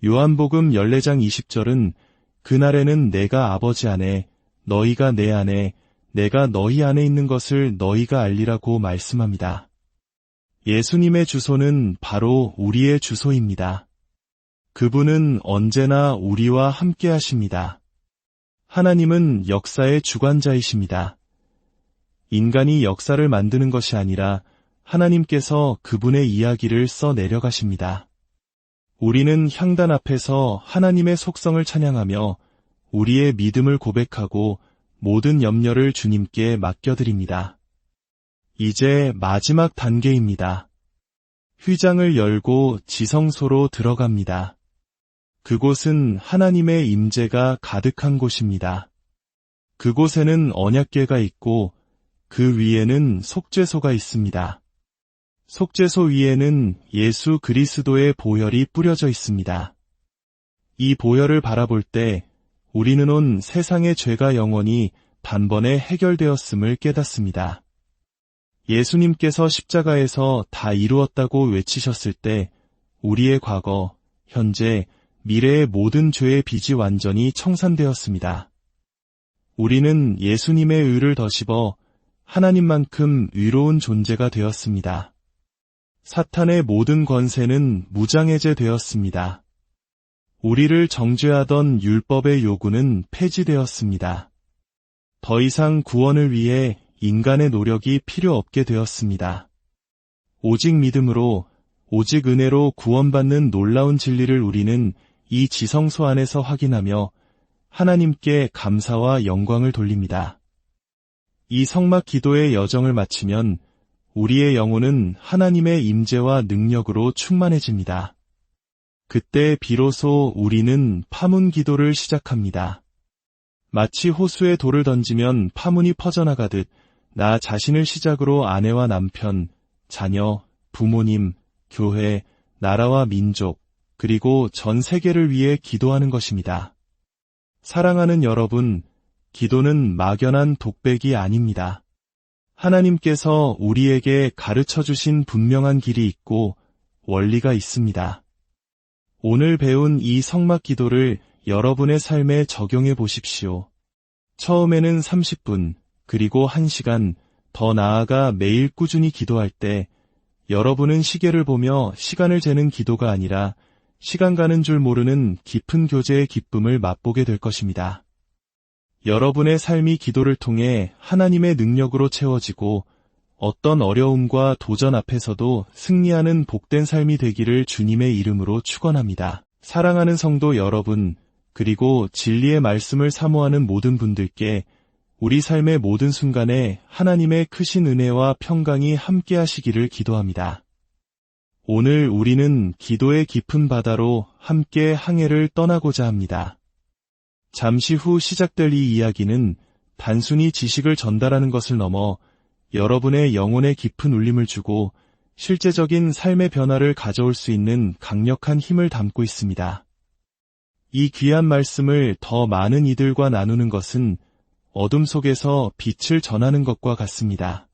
요한복음 14장 20절은 그날에는 내가 아버지 안에, 너희가 내 안에, 내가 너희 안에 있는 것을 너희가 알리라고 말씀합니다. 예수님의 주소는 바로 우리의 주소입니다. 그분은 언제나 우리와 함께 하십니다. 하나님은 역사의 주관자이십니다. 인간이 역사를 만드는 것이 아니라 하나님께서 그분의 이야기를 써 내려가십니다. 우리는 향단 앞에서 하나님의 속성을 찬양하며 우리의 믿음을 고백하고 모든 염려를 주님께 맡겨드립니다. 이제 마지막 단계입니다. 휘장을 열고 지성소로 들어갑니다. 그곳은 하나님의 임재가 가득한 곳입니다. 그곳에는 언약궤가 있고 그 위에는 속죄소가 있습니다. 속죄소 위에는 예수 그리스도의 보혈이 뿌려져 있습니다. 이 보혈을 바라볼 때 우리는 온 세상의 죄가 영원히 단번에 해결되었음을 깨닫습니다. 예수님께서 십자가에서 다 이루었다고 외치셨을 때 우리의 과거, 현재, 미래의 모든 죄의 빚이 완전히 청산되었습니다. 우리는 예수님의 의를 덧입어 하나님만큼 의로운 존재가 되었습니다. 사탄의 모든 권세는 무장해제되었습니다. 우리를 정죄하던 율법의 요구는 폐지되었습니다. 더 이상 구원을 위해 인간의 노력이 필요 없게 되었습니다. 오직 믿음으로, 오직 은혜로 구원받는 놀라운 진리를 우리는 이 지성소 안에서 확인하며 하나님께 감사와 영광을 돌립니다. 이 성막 기도의 여정을 마치면 우리의 영혼은 하나님의 임재와 능력으로 충만해집니다. 그때 비로소 우리는 파문 기도를 시작합니다. 마치 호수에 돌을 던지면 파문이 퍼져나가듯 나 자신을 시작으로 아내와 남편, 자녀, 부모님, 교회, 나라와 민족, 그리고 전 세계를 위해 기도하는 것입니다. 사랑하는 여러분, 기도는 막연한 독백이 아닙니다. 하나님께서 우리에게 가르쳐 주신 분명한 길이 있고 원리가 있습니다. 오늘 배운 이 성막 기도를 여러분의 삶에 적용해 보십시오. 처음에는 30분, 그리고 1시간, 더 나아가 매일 꾸준히 기도할 때 여러분은 시계를 보며 시간을 재는 기도가 아니라 시간 가는 줄 모르는 깊은 교제의 기쁨을 맛보게 될 것입니다. 여러분의 삶이 기도를 통해 하나님의 능력으로 채워지고 어떤 어려움과 도전 앞에서도 승리하는 복된 삶이 되기를 주님의 이름으로 축원합니다. 사랑하는 성도 여러분, 그리고 진리의 말씀을 사모하는 모든 분들께 우리 삶의 모든 순간에 하나님의 크신 은혜와 평강이 함께 하시기를 기도합니다. 오늘 우리는 기도의 깊은 바다로 함께 항해를 떠나고자 합니다. 잠시 후 시작될 이 이야기는 단순히 지식을 전달하는 것을 넘어 여러분의 영혼에 깊은 울림을 주고 실제적인 삶의 변화를 가져올 수 있는 강력한 힘을 담고 있습니다. 이 귀한 말씀을 더 많은 이들과 나누는 것은 어둠 속에서 빛을 전하는 것과 같습니다.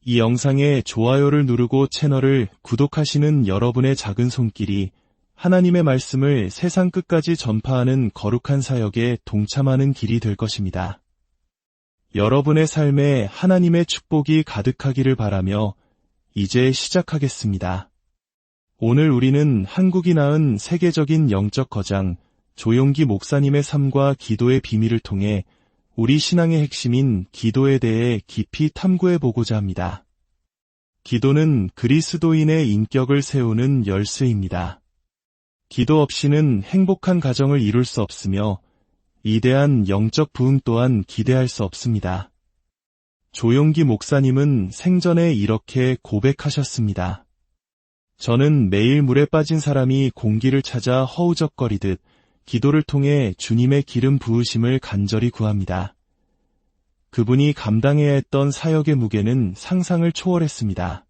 이 영상에 좋아요를 누르고 채널을 구독하시는 여러분의 작은 손길이 하나님의 말씀을 세상 끝까지 전파하는 거룩한 사역에 동참하는 길이 될 것입니다. 여러분의 삶에 하나님의 축복이 가득하기를 바라며 이제 시작하겠습니다. 오늘 우리는 한국이 낳은 세계적인 영적 거장 조용기 목사님의 삶과 기도의 비밀을 통해 우리 신앙의 핵심인 기도에 대해 깊이 탐구해 보고자 합니다. 기도는 그리스도인의 인격을 세우는 열쇠입니다. 기도 없이는 행복한 가정을 이룰 수 없으며 위대한 영적 부흥 또한 기대할 수 없습니다. 조용기 목사님은 생전에 이렇게 고백하셨습니다. 저는 매일 물에 빠진 사람이 공기를 찾아 허우적거리듯 기도를 통해 주님의 기름 부으심을 간절히 구합니다. 그분이 감당해야 했던 사역의 무게는 상상을 초월했습니다.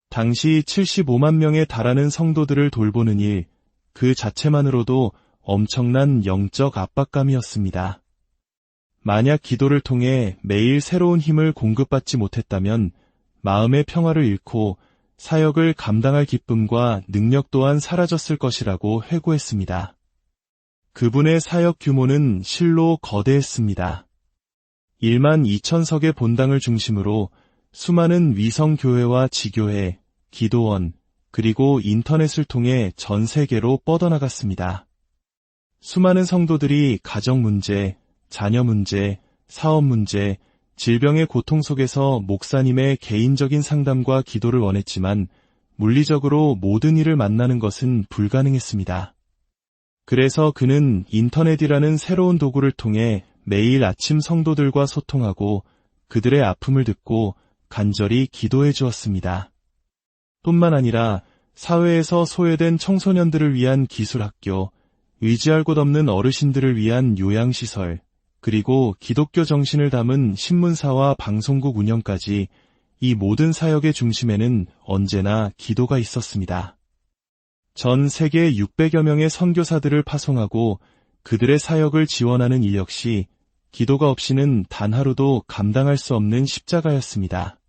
당시 75만 명에 달하는 성도들을 돌보는 일, 그 자체만으로도 엄청난 영적 압박감이었습니다. 만약 기도를 통해 매일 새로운 힘을 공급받지 못했다면 마음의 평화를 잃고 사역을 감당할 기쁨과 능력 또한 사라졌을 것이라고 회고했습니다. 그분의 사역 규모는 실로 거대했습니다. 1만 2천석의 본당을 중심으로 수많은 위성교회와 지교회, 기도원, 그리고 인터넷을 통해 전 세계로 뻗어나갔습니다. 수많은 성도들이 가정 문제, 자녀 문제, 사업 문제, 질병의 고통 속에서 목사님의 개인적인 상담과 기도를 원했지만 물리적으로 모든 이를 만나는 것은 불가능했습니다. 그래서 그는 인터넷이라는 새로운 도구를 통해 매일 아침 성도들과 소통하고 그들의 아픔을 듣고 간절히 기도해 주었습니다. 뿐만 아니라 사회에서 소외된 청소년들을 위한 기술학교, 의지할 곳 없는 어르신들을 위한 요양시설, 그리고 기독교 정신을 담은 신문사와 방송국 운영까지 이 모든 사역의 중심에는 언제나 기도가 있었습니다. 전 세계 600여 명의 선교사들을 파송하고 그들의 사역을 지원하는 일 역시 기도가 없이는 단 하루도 감당할 수 없는 십자가였습니다.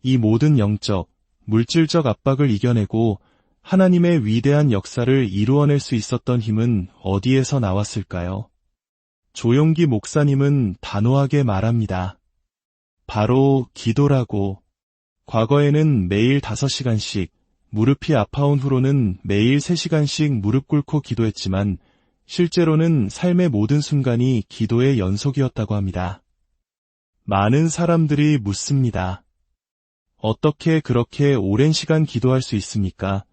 이 모든 영적, 물질적 압박을 이겨내고 하나님의 위대한 역사를 이루어낼 수 있었던 힘은 어디에서 나왔을까요? 조용기 목사님은 단호하게 말합니다. 바로 기도라고. 과거에는 매일 5시간씩, 무릎이 아파온 후로는 매일 3시간씩 무릎 꿇고 기도했지만 실제로는 삶의 모든 순간이 기도의 연속이었다고 합니다. 많은 사람들이 묻습니다. 어떻게 그렇게 오랜 시간 기도할 수 있습니까?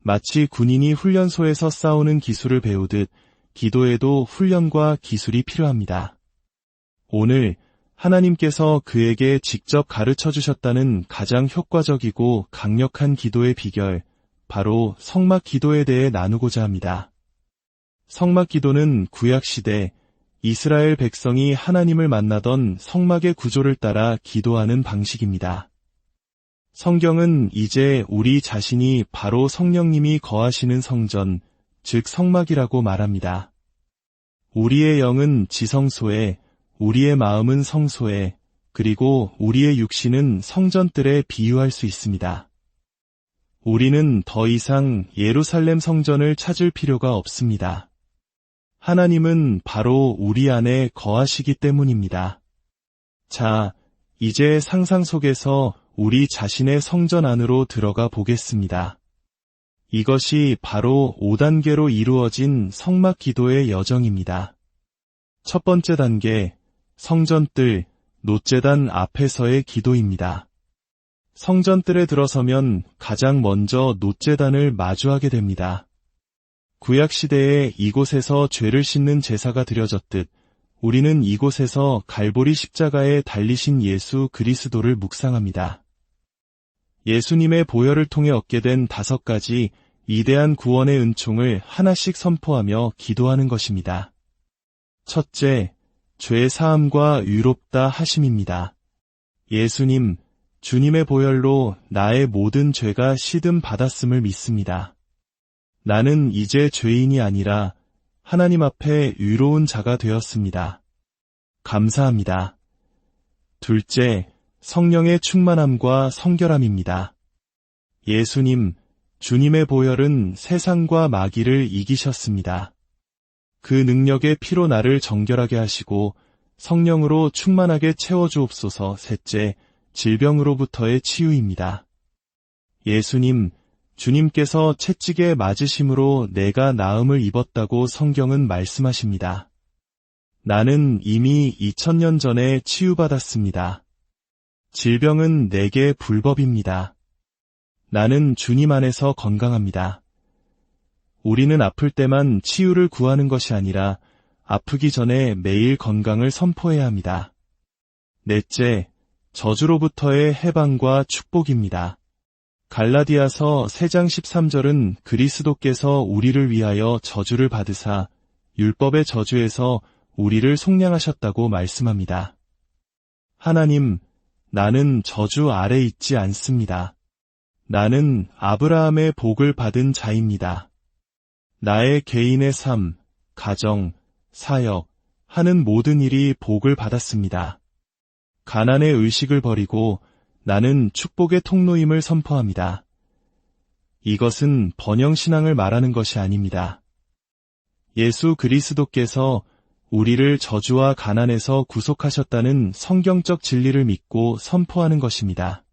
마치 군인이 훈련소에서 싸우는 기술을 배우듯 기도에도 훈련과 기술이 필요합니다. 오늘 하나님께서 그에게 직접 가르쳐 주셨다는 가장 효과적이고 강력한 기도의 비결, 바로 성막 기도에 대해 나누고자 합니다. 성막 기도는 구약시대 이스라엘 백성이 하나님을 만나던 성막의 구조를 따라 기도하는 방식입니다. 성경은 이제 우리 자신이 바로 성령님이 거하시는 성전, 즉 성막이라고 말합니다. 우리의 영은 지성소에, 우리의 마음은 성소에, 그리고 우리의 육신은 성전뜰에 비유할 수 있습니다. 우리는 더 이상 예루살렘 성전을 찾을 필요가 없습니다. 하나님은 바로 우리 안에 거하시기 때문입니다. 자, 이제 상상 속에서 우리 자신의 성전 안으로 들어가 보겠습니다. 이것이 바로 5단계로 이루어진 성막 기도의 여정입니다. 첫 번째 단계, 성전뜰, 놋제단 앞에서의 기도입니다. 성전뜰에 들어서면 가장 먼저 놋제단을 마주하게 됩니다. 구약시대에 이곳에서 죄를 씻는 제사가 드려졌듯 우리는 이곳에서 갈보리 십자가에 달리신 예수 그리스도를 묵상합니다. 예수님의 보혈을 통해 얻게 된 5가지 위대한 구원의 은총을 하나씩 선포하며 기도하는 것입니다. 첫째, 죄 사함과 의롭다 하심입니다. 예수님, 주님의 보혈로 나의 모든 죄가 시든 받았음을 믿습니다. 나는 이제 죄인이 아니라 하나님 앞에 의로운 자가 되었습니다. 감사합니다. 둘째, 성령의 충만함과 성결함입니다. 예수님, 주님의 보혈은 세상과 마귀를 이기셨습니다. 그 능력의 피로 나를 정결하게 하시고 성령으로 충만하게 채워주옵소서. 셋째, 질병으로부터의 치유입니다. 예수님, 주님께서 채찍에 맞으심으로 내가 나음을 입었다고 성경은 말씀하십니다. 나는 이미 2000년 전에 치유받았습니다. 질병은 내게 불법입니다. 나는 주님 안에서 건강합니다. 우리는 아플 때만 치유를 구하는 것이 아니라 아프기 전에 매일 건강을 선포해야 합니다. 넷째, 저주로부터의 해방과 축복입니다. 갈라디아서 3장 13절은 그리스도께서 우리를 위하여 저주를 받으사 율법의 저주에서 우리를 속량하셨다고 말씀합니다. 하나님, 나는 저주 아래 있지 않습니다. 나는 아브라함의 복을 받은 자입니다. 나의 개인의 삶, 가정, 사역, 하는 모든 일이 복을 받았습니다. 가난의 의식을 버리고 나는 축복의 통로임을 선포합니다. 이것은 번영신앙을 말하는 것이 아닙니다. 예수 그리스도께서 우리를 저주와 가난에서 구속하셨다는 성경적 진리를 믿고 선포하는 것입니다.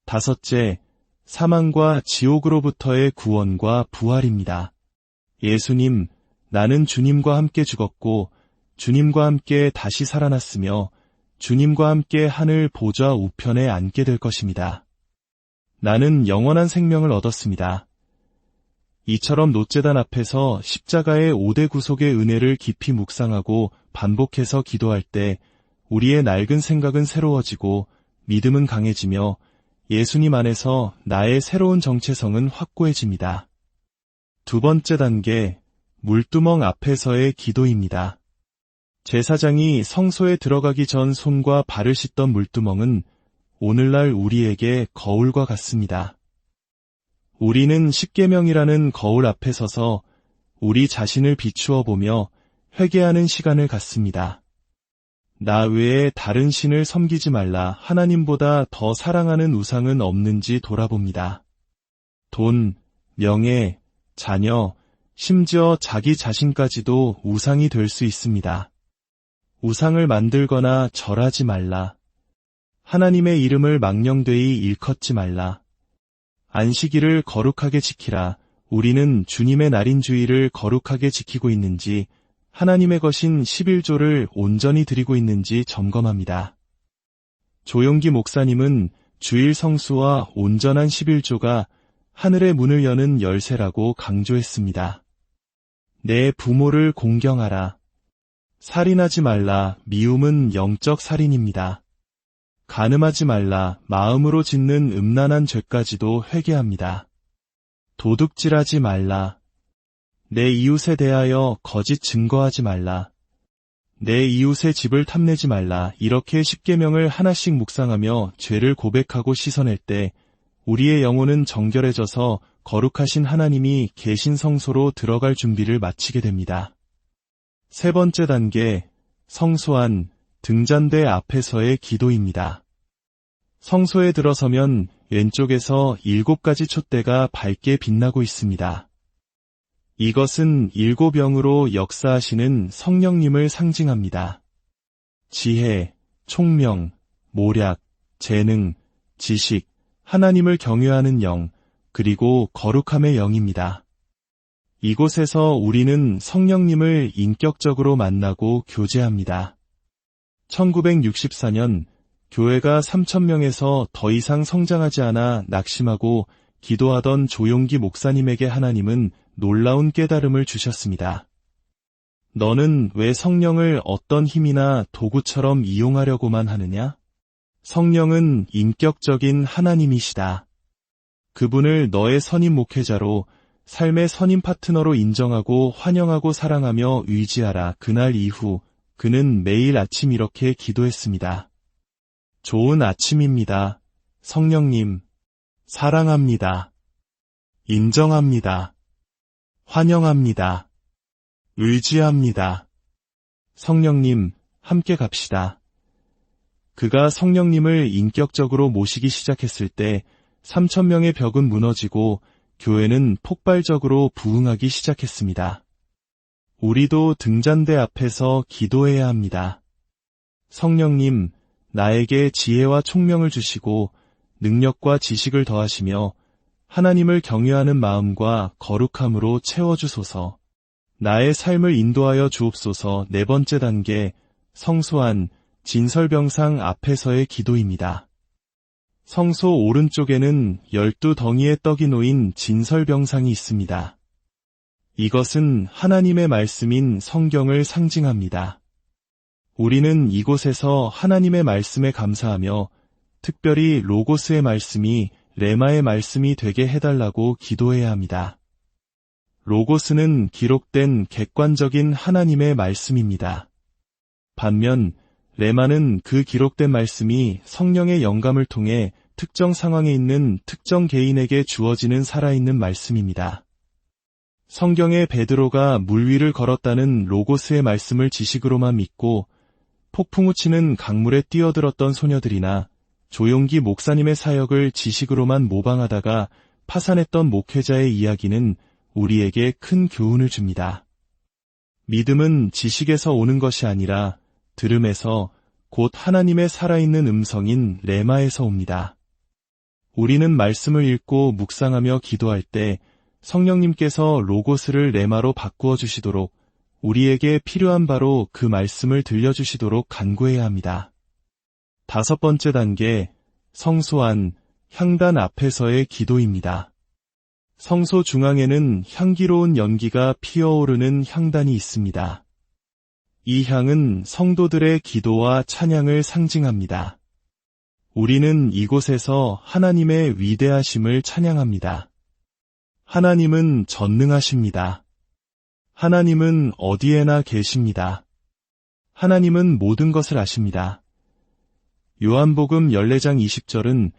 다섯째, 사망과 지옥으로부터의 구원과 부활입니다. 예수님, 나는 주님과 함께 죽었고 주님과 함께 다시 살아났으며 주님과 함께 하늘 보좌 우편에 앉게 될 것입니다. 나는 영원한 생명을 얻었습니다. 이처럼 놋제단 앞에서 십자가의 5대 구속의 은혜를 깊이 묵상하고 반복해서 기도할 때 우리의 낡은 생각은 새로워지고 믿음은 강해지며 예수님 안에서 나의 새로운 정체성은 확고해집니다. 두 번째 단계, 물두멍 앞에서의 기도입니다. 제사장이 성소에 들어가기 전 손과 발을 씻던 물두멍은 오늘날 우리에게 거울과 같습니다. 우리는 십계명이라는 거울 앞에 서서 우리 자신을 비추어 보며 회개하는 시간을 갖습니다. 나 외에 다른 신을 섬기지 말라. 하나님보다 더 사랑하는 우상은 없는지 돌아봅니다. 돈, 명예, 자녀, 심지어 자기 자신까지도 우상이 될 수 있습니다. 우상을 만들거나 절하지 말라. 하나님의 이름을 망령되이 일컫지 말라. 안식일을 거룩하게 지키라. 우리는 주님의 날인 주일을 거룩하게 지키고 있는지, 하나님의 것인 11조를 온전히 드리고 있는지 점검합니다. 조용기 목사님은 주일 성수와 온전한 11조가 하늘의 문을 여는 열쇠라고 강조했습니다. 내 부모를 공경하라. 살인하지 말라. 미움은 영적 살인입니다. 간음하지 말라. 마음으로 짓는 음란한 죄까지도 회개합니다. 도둑질하지 말라. 내 이웃에 대하여 거짓 증거하지 말라. 내 이웃의 집을 탐내지 말라. 이렇게 10계명을 하나씩 묵상하며 죄를 고백하고 씻어낼 때 우리의 영혼은 정결해져서 거룩하신 하나님이 계신 성소로 들어갈 준비를 마치게 됩니다. 세 번째 단계, 성소안, 등잔대 앞에서의 기도입니다. 성소에 들어서면 왼쪽에서 7가지 촛대가 밝게 빛나고 있습니다. 이것은 7영으로 역사하시는 성령님을 상징합니다. 지혜, 총명, 모략, 재능, 지식, 하나님을 경외하는 영, 그리고 거룩함의 영입니다. 이곳에서 우리는 성령님을 인격적으로 만나고 교제합니다. 1964년 교회가 3,000명에서 더 이상 성장하지 않아 낙심하고 기도하던 조용기 목사님에게 하나님은 놀라운 깨달음을 주셨습니다. 너는 왜 성령을 어떤 힘이나 도구처럼 이용하려고만 하느냐? 성령은 인격적인 하나님이시다. 그분을 너의 선임 목회자로, 삶의 선임 파트너로 인정하고 환영하고 사랑하며 의지하라. 그날 이후 그는 매일 아침 이렇게 기도했습니다. 좋은 아침입니다. 성령님, 사랑합니다. 인정합니다. 환영합니다. 의지합니다. 성령님, 함께 갑시다. 그가 성령님을 인격적으로 모시기 시작했을 때 3,000명의 벽은 무너지고 교회는 폭발적으로 부흥하기 시작했습니다. 우리도 등잔대 앞에서 기도해야 합니다. 성령님, 나에게 지혜와 총명을 주시고 능력과 지식을 더하시며 하나님을 경외하는 마음과 거룩함으로 채워주소서. 나의 삶을 인도하여 주옵소서. 네 번째 단계, 성소안, 진설병상 앞에서의 기도입니다. 성소 오른쪽에는 12덩이의 떡이 놓인 진설병상이 있습니다. 이것은 하나님의 말씀인 성경을 상징합니다. 우리는 이곳에서 하나님의 말씀에 감사하며 특별히 로고스의 말씀이 레마의 말씀이 되게 해달라고 기도해야 합니다. 로고스는 기록된 객관적인 하나님의 말씀입니다. 반면 레마는 그 기록된 말씀이 성령의 영감을 통해 특정 상황에 있는 특정 개인에게 주어지는 살아있는 말씀입니다. 성경의 베드로가 물 위를 걸었다는 로고스의 말씀을 지식으로만 믿고 폭풍우 치는 강물에 뛰어들었던 소녀들이나 조용기 목사님의 사역을 지식으로만 모방하다가 파산했던 목회자의 이야기는 우리에게 큰 교훈을 줍니다. 믿음은 지식에서 오는 것이 아니라 들음에서, 곧 하나님의 살아있는 음성인 레마에서 옵니다. 우리는 말씀을 읽고 묵상하며 기도할 때 성령님께서 로고스를 레마로 바꾸어 주시도록, 우리에게 필요한 바로 그 말씀을 들려주시도록 간구해야 합니다. 다섯 번째 단계, 성소안, 향단 앞에서의 기도입니다. 성소 중앙에는 향기로운 연기가 피어오르는 향단이 있습니다. 이 향은 성도들의 기도와 찬양을 상징합니다. 우리는 이곳에서 하나님의 위대하심을 찬양합니다. 하나님은 전능하십니다. 하나님은 어디에나 계십니다. 하나님은 모든 것을 아십니다. 요한복음 14장 20절은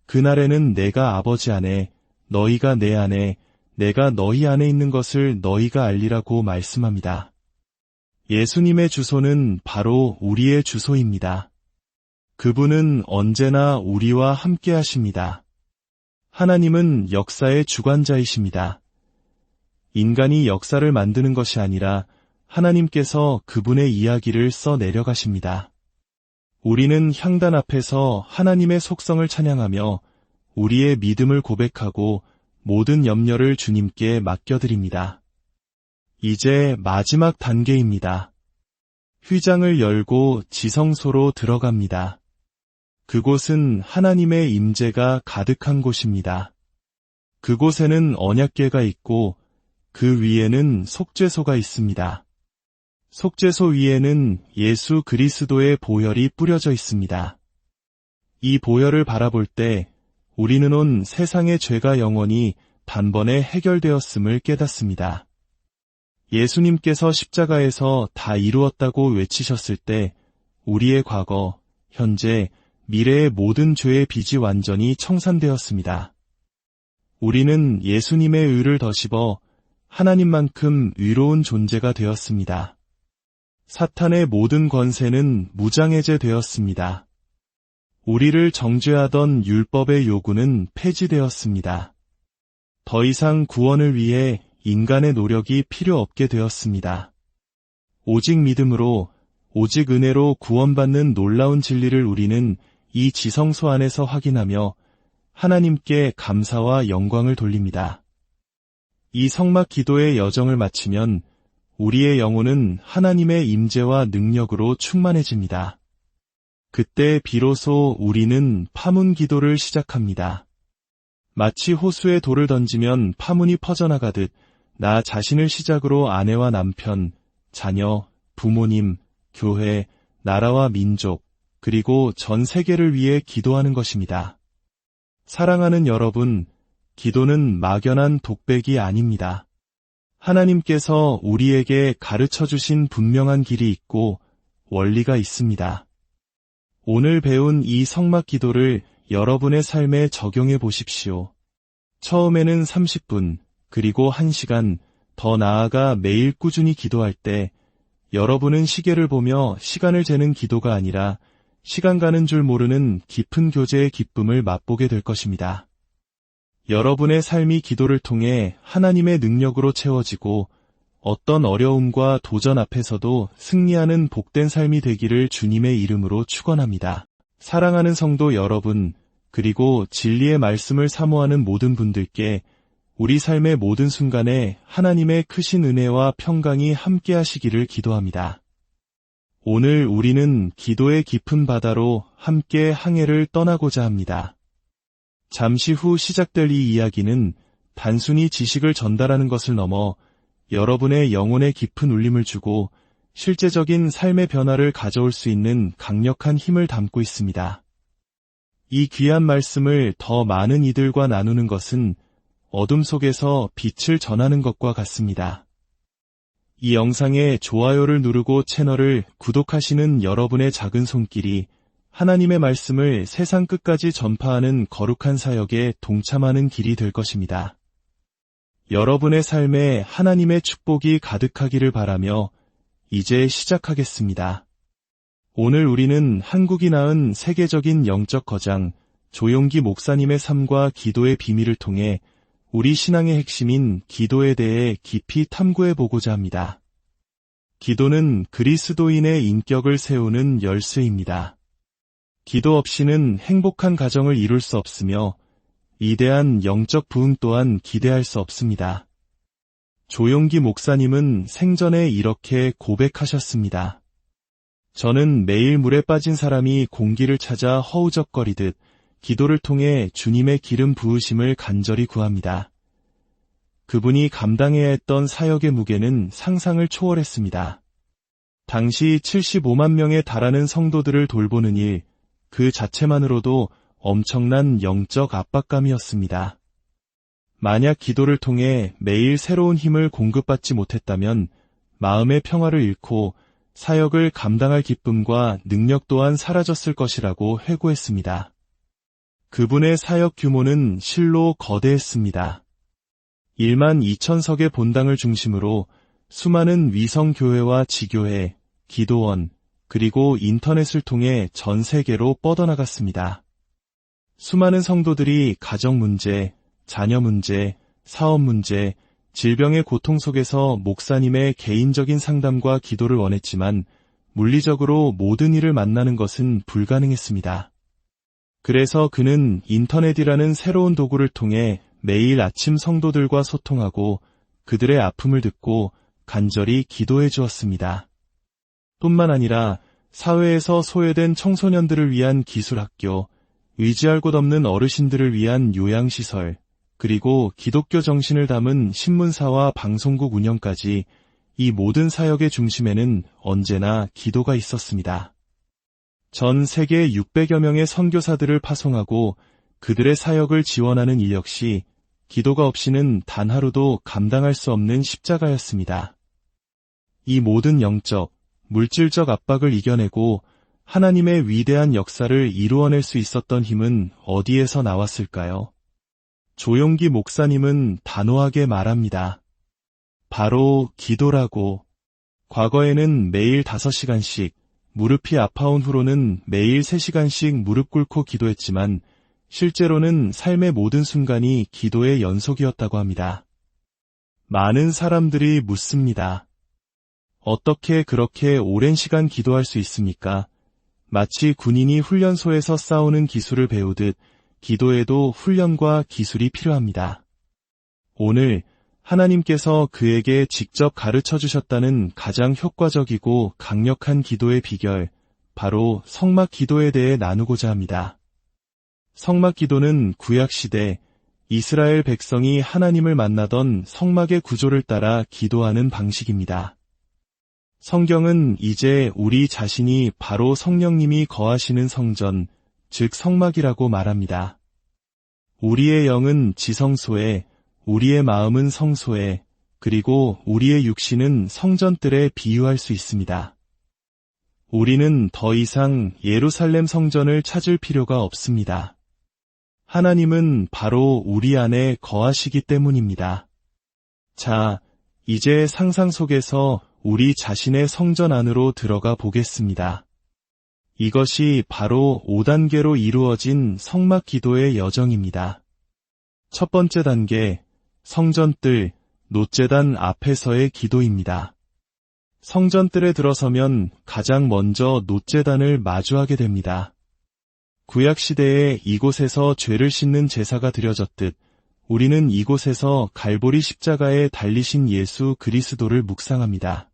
그날에는 내가 아버지 안에, 너희가 내 안에, 내가 너희 안에 있는 것을 너희가 알리라고 말씀합니다. 예수님의 주소는 바로 우리의 주소입니다. 그분은 언제나 우리와 함께 하십니다. 하나님은 역사의 주관자이십니다. 인간이 역사를 만드는 것이 아니라 하나님께서 그분의 이야기를 써 내려가십니다. 우리는 향단 앞에서 하나님의 속성을 찬양하며 우리의 믿음을 고백하고 모든 염려를 주님께 맡겨드립니다. 이제 마지막 단계입니다. 휘장을 열고 지성소로 들어갑니다. 그곳은 하나님의 임재가 가득한 곳입니다. 그곳에는 언약궤가 있고 그 위에는 속죄소가 있습니다. 속죄소 위에는 예수 그리스도의 보혈이 뿌려져 있습니다. 이 보혈을 바라볼 때 우리는 온 세상의 죄가 영원히 단번에 해결되었음을 깨닫습니다. 예수님께서 십자가에서 다 이루었다고 외치셨을 때 우리의 과거, 현재, 미래의 모든 죄의 빚이 완전히 청산되었습니다. 우리는 예수님의 의를 덧입어 하나님만큼 의로운 존재가 되었습니다. 사탄의 모든 권세는 무장해제되었습니다. 우리를 정죄하던 율법의 요구는 폐지되었습니다. 더 이상 구원을 위해 인간의 노력이 필요 없게 되었습니다. 오직 믿음으로, 오직 은혜로 구원받는 놀라운 진리를 우리는 이 지성소 안에서 확인하며 하나님께 감사와 영광을 돌립니다. 이 성막 기도의 여정을 마치면 우리의 영혼은 하나님의 임재와 능력으로 충만해집니다. 그때 비로소 우리는 파문 기도를 시작합니다. 마치 호수에 돌을 던지면 파문이 퍼져나가듯 나 자신을 시작으로 아내와 남편, 자녀, 부모님, 교회, 나라와 민족, 그리고 전 세계를 위해 기도하는 것입니다. 사랑하는 여러분, 기도는 막연한 독백이 아닙니다. 하나님께서 우리에게 가르쳐 주신 분명한 길이 있고 원리가 있습니다. 오늘 배운 이 성막 기도를 여러분의 삶에 적용해 보십시오. 처음에는 30분, 그리고 1시간, 더 나아가 매일 꾸준히 기도할 때 여러분은 시계를 보며 시간을 재는 기도가 아니라 시간 가는 줄 모르는 깊은 교제의 기쁨을 맛보게 될 것입니다. 여러분의 삶이 기도를 통해 하나님의 능력으로 채워지고 어떤 어려움과 도전 앞에서도 승리하는 복된 삶이 되기를 주님의 이름으로 축원합니다. 사랑하는 성도 여러분, 그리고 진리의 말씀을 사모하는 모든 분들께 우리 삶의 모든 순간에 하나님의 크신 은혜와 평강이 함께 하시기를 기도합니다. 오늘 우리는 기도의 깊은 바다로 함께 항해를 떠나고자 합니다. 잠시 후 시작될 이 이야기는 단순히 지식을 전달하는 것을 넘어 여러분의 영혼에 깊은 울림을 주고 실제적인 삶의 변화를 가져올 수 있는 강력한 힘을 담고 있습니다. 이 귀한 말씀을 더 많은 이들과 나누는 것은 어둠 속에서 빛을 전하는 것과 같습니다. 이 영상에 좋아요를 누르고 채널을 구독하시는 여러분의 작은 손길이 하나님의 말씀을 세상 끝까지 전파하는 거룩한 사역에 동참하는 길이 될 것입니다. 여러분의 삶에 하나님의 축복이 가득하기를 바라며 이제 시작하겠습니다. 오늘 우리는 한국이 낳은 세계적인 영적 거장 조용기 목사님의 삶과 기도의 비밀을 통해 우리 신앙의 핵심인 기도에 대해 깊이 탐구해 보고자 합니다. 기도는 그리스도인의 인격을 세우는 열쇠입니다. 기도 없이는 행복한 가정을 이룰 수 없으며 위대한 영적 부흥 또한 기대할 수 없습니다. 조용기 목사님은 생전에 이렇게 고백하셨습니다. 저는 매일 물에 빠진 사람이 공기를 찾아 허우적거리듯 기도를 통해 주님의 기름 부으심을 간절히 구합니다. 그분이 감당해야 했던 사역의 무게는 상상을 초월했습니다. 당시 75만 명에 달하는 성도들을 돌보는 일, 그 자체만으로도 엄청난 영적 압박감이었습니다. 만약 기도를 통해 매일 새로운 힘을 공급받지 못했다면 마음의 평화를 잃고 사역을 감당할 기쁨과 능력 또한 사라졌을 것이라고 회고했습니다. 그분의 사역 규모는 실로 거대했습니다. 1만 2천석의 본당을 중심으로 수많은 위성교회와 지교회, 기도원, 그리고 인터넷을 통해 전 세계로 뻗어나갔습니다. 수많은 성도들이 가정 문제, 자녀 문제, 사업 문제, 질병의 고통 속에서 목사님의 개인적인 상담과 기도를 원했지만 물리적으로 모든 이를 만나는 것은 불가능했습니다. 그래서 그는 인터넷이라는 새로운 도구를 통해 매일 아침 성도들과 소통하고 그들의 아픔을 듣고 간절히 기도해 주었습니다. 뿐만 아니라 사회에서 소외된 청소년들을 위한 기술학교, 의지할 곳 없는 어르신들을 위한 요양시설, 그리고 기독교 정신을 담은 신문사와 방송국 운영까지 이 모든 사역의 중심에는 언제나 기도가 있었습니다. 전 세계 600여 명의 선교사들을 파송하고 그들의 사역을 지원하는 일 역시 기도가 없이는 단 하루도 감당할 수 없는 십자가였습니다. 이 모든 영적, 물질적 압박을 이겨내고 하나님의 위대한 역사를 이루어낼 수 있었던 힘은 어디에서 나왔을까요? 조용기 목사님은 단호하게 말합니다. 바로 기도라고. 과거에는 매일 5시간씩, 무릎이 아파온 후로는 매일 3시간씩 무릎 꿇고 기도했지만 실제로는 삶의 모든 순간이 기도의 연속이었다고 합니다. 많은 사람들이 묻습니다. 어떻게 그렇게 오랜 시간 기도할 수 있습니까? 마치 군인이 훈련소에서 싸우는 기술을 배우듯 기도에도 훈련과 기술이 필요합니다. 오늘 하나님께서 그에게 직접 가르쳐 주셨다는 가장 효과적이고 강력한 기도의 비결, 바로 성막 기도에 대해 나누고자 합니다. 성막 기도는 구약시대 이스라엘 백성이 하나님을 만나던 성막의 구조를 따라 기도하는 방식입니다. 성경은 이제 우리 자신이 바로 성령님이 거하시는 성전, 즉 성막이라고 말합니다. 우리의 영은 지성소에, 우리의 마음은 성소에, 그리고 우리의 육신은 성전뜰에 비유할 수 있습니다. 우리는 더 이상 예루살렘 성전을 찾을 필요가 없습니다. 하나님은 바로 우리 안에 거하시기 때문입니다. 자, 이제 상상 속에서 우리 자신의 성전 안으로 들어가 보겠습니다. 이것이 바로 5단계로 이루어진 성막 기도의 여정입니다. 첫 번째 단계, 성전뜰, 놋제단 앞에서의 기도입니다. 성전뜰에 들어서면 가장 먼저 놋제단을 마주하게 됩니다. 구약시대에 이곳에서 죄를 씻는 제사가 드려졌듯 우리는 이곳에서 갈보리 십자가에 달리신 예수 그리스도를 묵상합니다.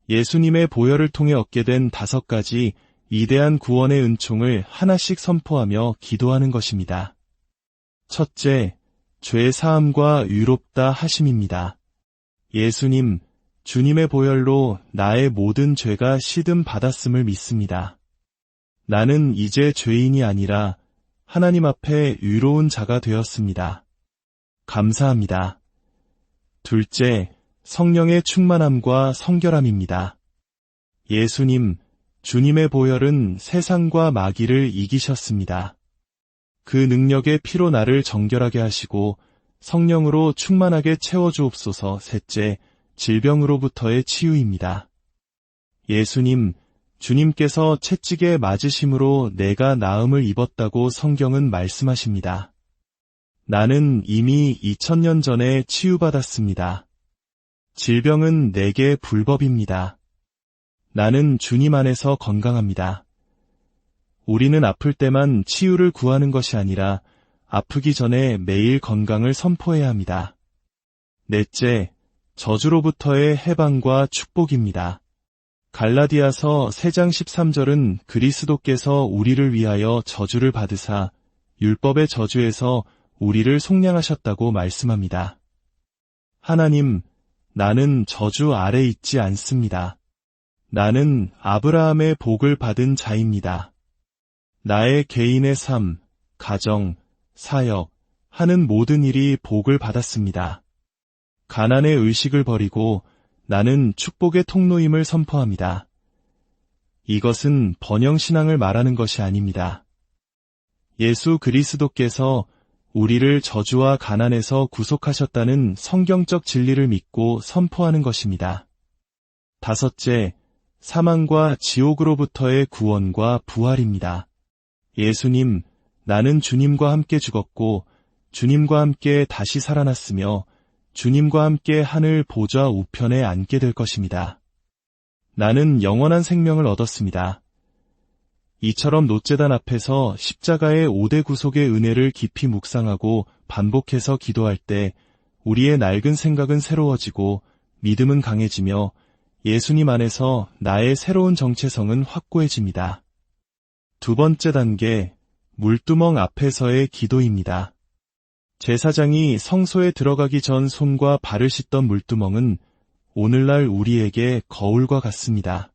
예수님의 보혈을 통해 얻게 된 5가지 위대한 구원의 은총을 하나씩 선포하며 기도하는 것입니다. 첫째, 죄 사함과 의롭다 하심입니다. 예수님, 주님의 보혈로 나의 모든 죄가 시듬 받았음을 믿습니다. 나는 이제 죄인이 아니라 하나님 앞에 의로운 자가 되었습니다. 감사합니다. 둘째, 성령의 충만함과 성결함입니다. 예수님, 주님의 보혈은 세상과 마귀를 이기셨습니다. 그 능력의 피로 나를 정결하게 하시고 성령으로 충만하게 채워주옵소서. 셋째, 질병으로부터의 치유입니다. 예수님, 주님께서 채찍에 맞으심으로 내가 나음을 입었다고 성경은 말씀하십니다. 나는 이미 2000년 전에 치유받았습니다. 질병은 내게 불법입니다. 나는 주님 안에서 건강합니다. 우리는 아플 때만 치유를 구하는 것이 아니라 아프기 전에 매일 건강을 선포해야 합니다. 넷째, 저주로부터의 해방과 축복입니다. 갈라디아서 3장 13절은 그리스도께서 우리를 위하여 저주를 받으사 율법의 저주에서 우리를 속량하셨다고 말씀합니다. 하나님, 나는 저주 아래 있지 않습니다. 나는 아브라함의 복을 받은 자입니다. 나의 개인의 삶, 가정, 사역, 하는 모든 일이 복을 받았습니다. 가난의 의식을 버리고 나는 축복의 통로임을 선포합니다. 이것은 번영신앙을 말하는 것이 아닙니다. 예수 그리스도께서 우리를 저주와 가난에서 구속하셨다는 성경적 진리를 믿고 선포하는 것입니다. 다섯째, 사망과 지옥으로부터의 구원과 부활입니다. 예수님, 나는 주님과 함께 죽었고 주님과 함께 다시 살아났으며 주님과 함께 하늘 보좌 우편에 앉게 될 것입니다. 나는 영원한 생명을 얻었습니다. 이처럼 놋제단 앞에서 십자가의 5대 구속의 은혜를 깊이 묵상하고 반복해서 기도할 때 우리의 낡은 생각은 새로워지고 믿음은 강해지며 예수님 안에서 나의 새로운 정체성은 확고해집니다. 두 번째 단계, 물두멍 앞에서의 기도입니다. 제사장이 성소에 들어가기 전 손과 발을 씻던 물두멍은 오늘날 우리에게 거울과 같습니다.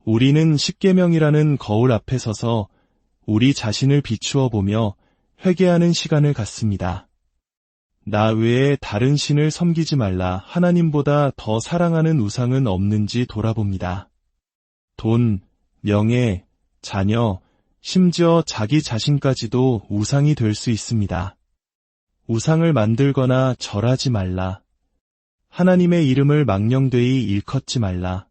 우리는 십계명이라는 거울 앞에 서서 우리 자신을 비추어 보며 회개하는 시간을 갖습니다. 나 외에 다른 신을 섬기지 말라, 하나님보다 더 사랑하는 우상은 없는지 돌아봅니다. 돈, 명예, 자녀, 심지어 자기 자신까지도 우상이 될 수 있습니다. 우상을 만들거나 절하지 말라. 하나님의 이름을 망령되이 일컫지 말라.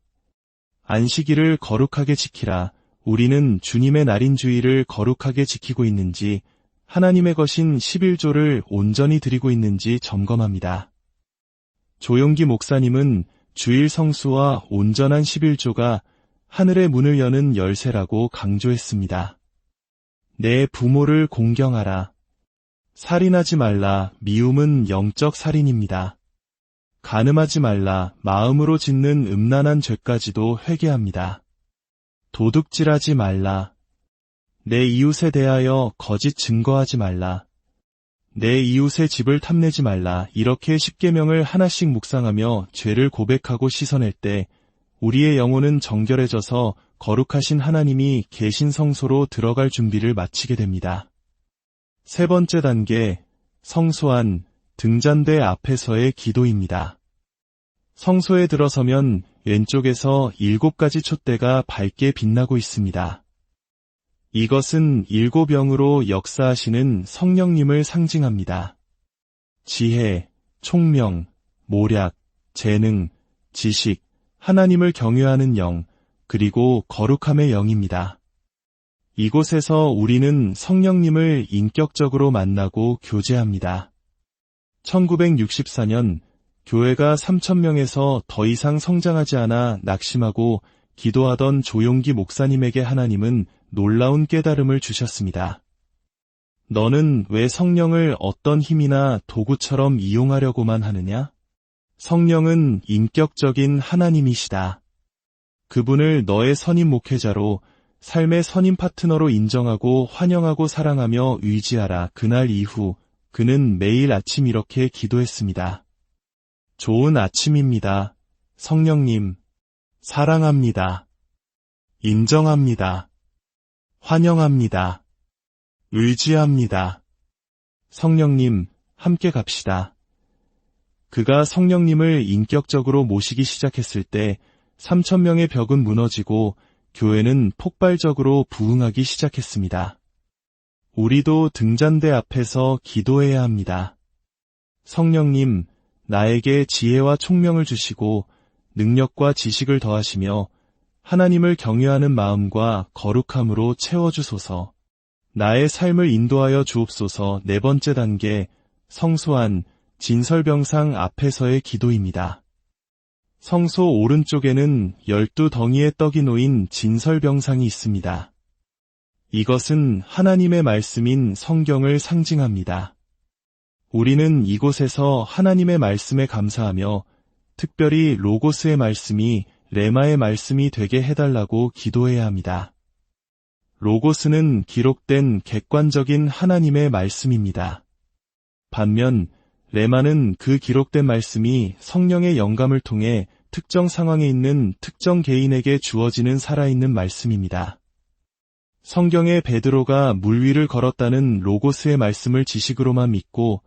안식일을 거룩하게 지키라. 우리는 주님의 날인 주일을 거룩하게 지키고 있는지, 하나님의 것인 11조를 온전히 드리고 있는지 점검합니다. 조용기 목사님은 주일 성수와 온전한 11조가 하늘의 문을 여는 열쇠라고 강조했습니다. 내 부모를 공경하라. 살인하지 말라. 미움은 영적 살인입니다. 간음하지 말라. 마음으로 짓는 음란한 죄까지도 회개합니다. 도둑질하지 말라. 내 이웃에 대하여 거짓 증거하지 말라. 내 이웃의 집을 탐내지 말라. 이렇게 십계명을 하나씩 묵상하며 죄를 고백하고 씻어낼 때 우리의 영혼은 정결해져서 거룩하신 하나님이 계신 성소로 들어갈 준비를 마치게 됩니다. 세 번째 단계, 성소안, 등잔대 앞에서의 기도입니다. 성소에 들어서면 왼쪽에서 7가지 촛대가 밝게 빛나고 있습니다. 이것은 7영으로 역사하시는 성령님을 상징합니다. 지혜, 총명, 모략, 재능, 지식, 하나님을 경외하는 영, 그리고 거룩함의 영입니다. 이곳에서 우리는 성령님을 인격적으로 만나고 교제합니다. 1964년 교회가 3,000명에서 더 이상 성장하지 않아 낙심하고 기도하던 조용기 목사님에게 하나님은 놀라운 깨달음을 주셨습니다. 너는 왜 성령을 어떤 힘이나 도구처럼 이용하려고만 하느냐? 성령은 인격적인 하나님이시다. 그분을 너의 선임 목회자로, 삶의 선임 파트너로 인정하고 환영하고 사랑하며 의지하라. 그날 이후 그는 매일 아침 이렇게 기도했습니다. 좋은 아침입니다. 성령님, 사랑합니다. 인정합니다. 환영합니다. 의지합니다. 성령님, 함께 갑시다. 그가 성령님을 인격적으로 모시기 시작했을 때 3,000명의 벽은 무너지고 교회는 폭발적으로 부흥하기 시작했습니다. 우리도 등잔대 앞에서 기도해야 합니다. 성령님, 나에게 지혜와 총명을 주시고 능력과 지식을 더하시며 하나님을 경외하는 마음과 거룩함으로 채워주소서. 나의 삶을 인도하여 주옵소서. 네 번째 단계, 성소안, 진설병상 앞에서의 기도입니다. 성소 오른쪽에는 12덩이의 떡이 놓인 진설병상이 있습니다. 이것은 하나님의 말씀인 성경을 상징합니다. 우리는 이곳에서 하나님의 말씀에 감사하며 특별히 로고스의 말씀이 레마의 말씀이 되게 해달라고 기도해야 합니다. 로고스는 기록된 객관적인 하나님의 말씀입니다. 반면 레마는 그 기록된 말씀이 성령의 영감을 통해 특정 상황에 있는 특정 개인에게 주어지는 살아있는 말씀입니다. 성경의 베드로가 물 위를 걸었다는 로고스의 말씀을 지식으로만 믿고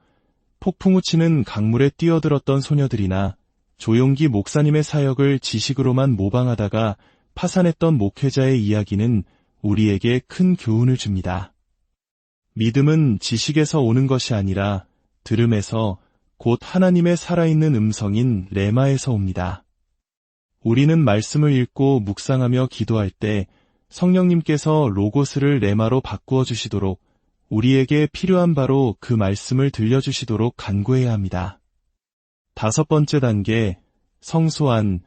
폭풍우 치는 강물에 뛰어들었던 소녀들이나 조용기 목사님의 사역을 지식으로만 모방하다가 파산했던 목회자의 이야기는 우리에게 큰 교훈을 줍니다. 믿음은 지식에서 오는 것이 아니라 들음에서, 곧 하나님의 살아있는 음성인 레마에서 옵니다. 우리는 말씀을 읽고 묵상하며 기도할 때 성령님께서 로고스를 레마로 바꾸어 주시도록, 우리에게 필요한 바로 그 말씀을 들려주시도록 간구해야 합니다. 5번째 단계, 성소한,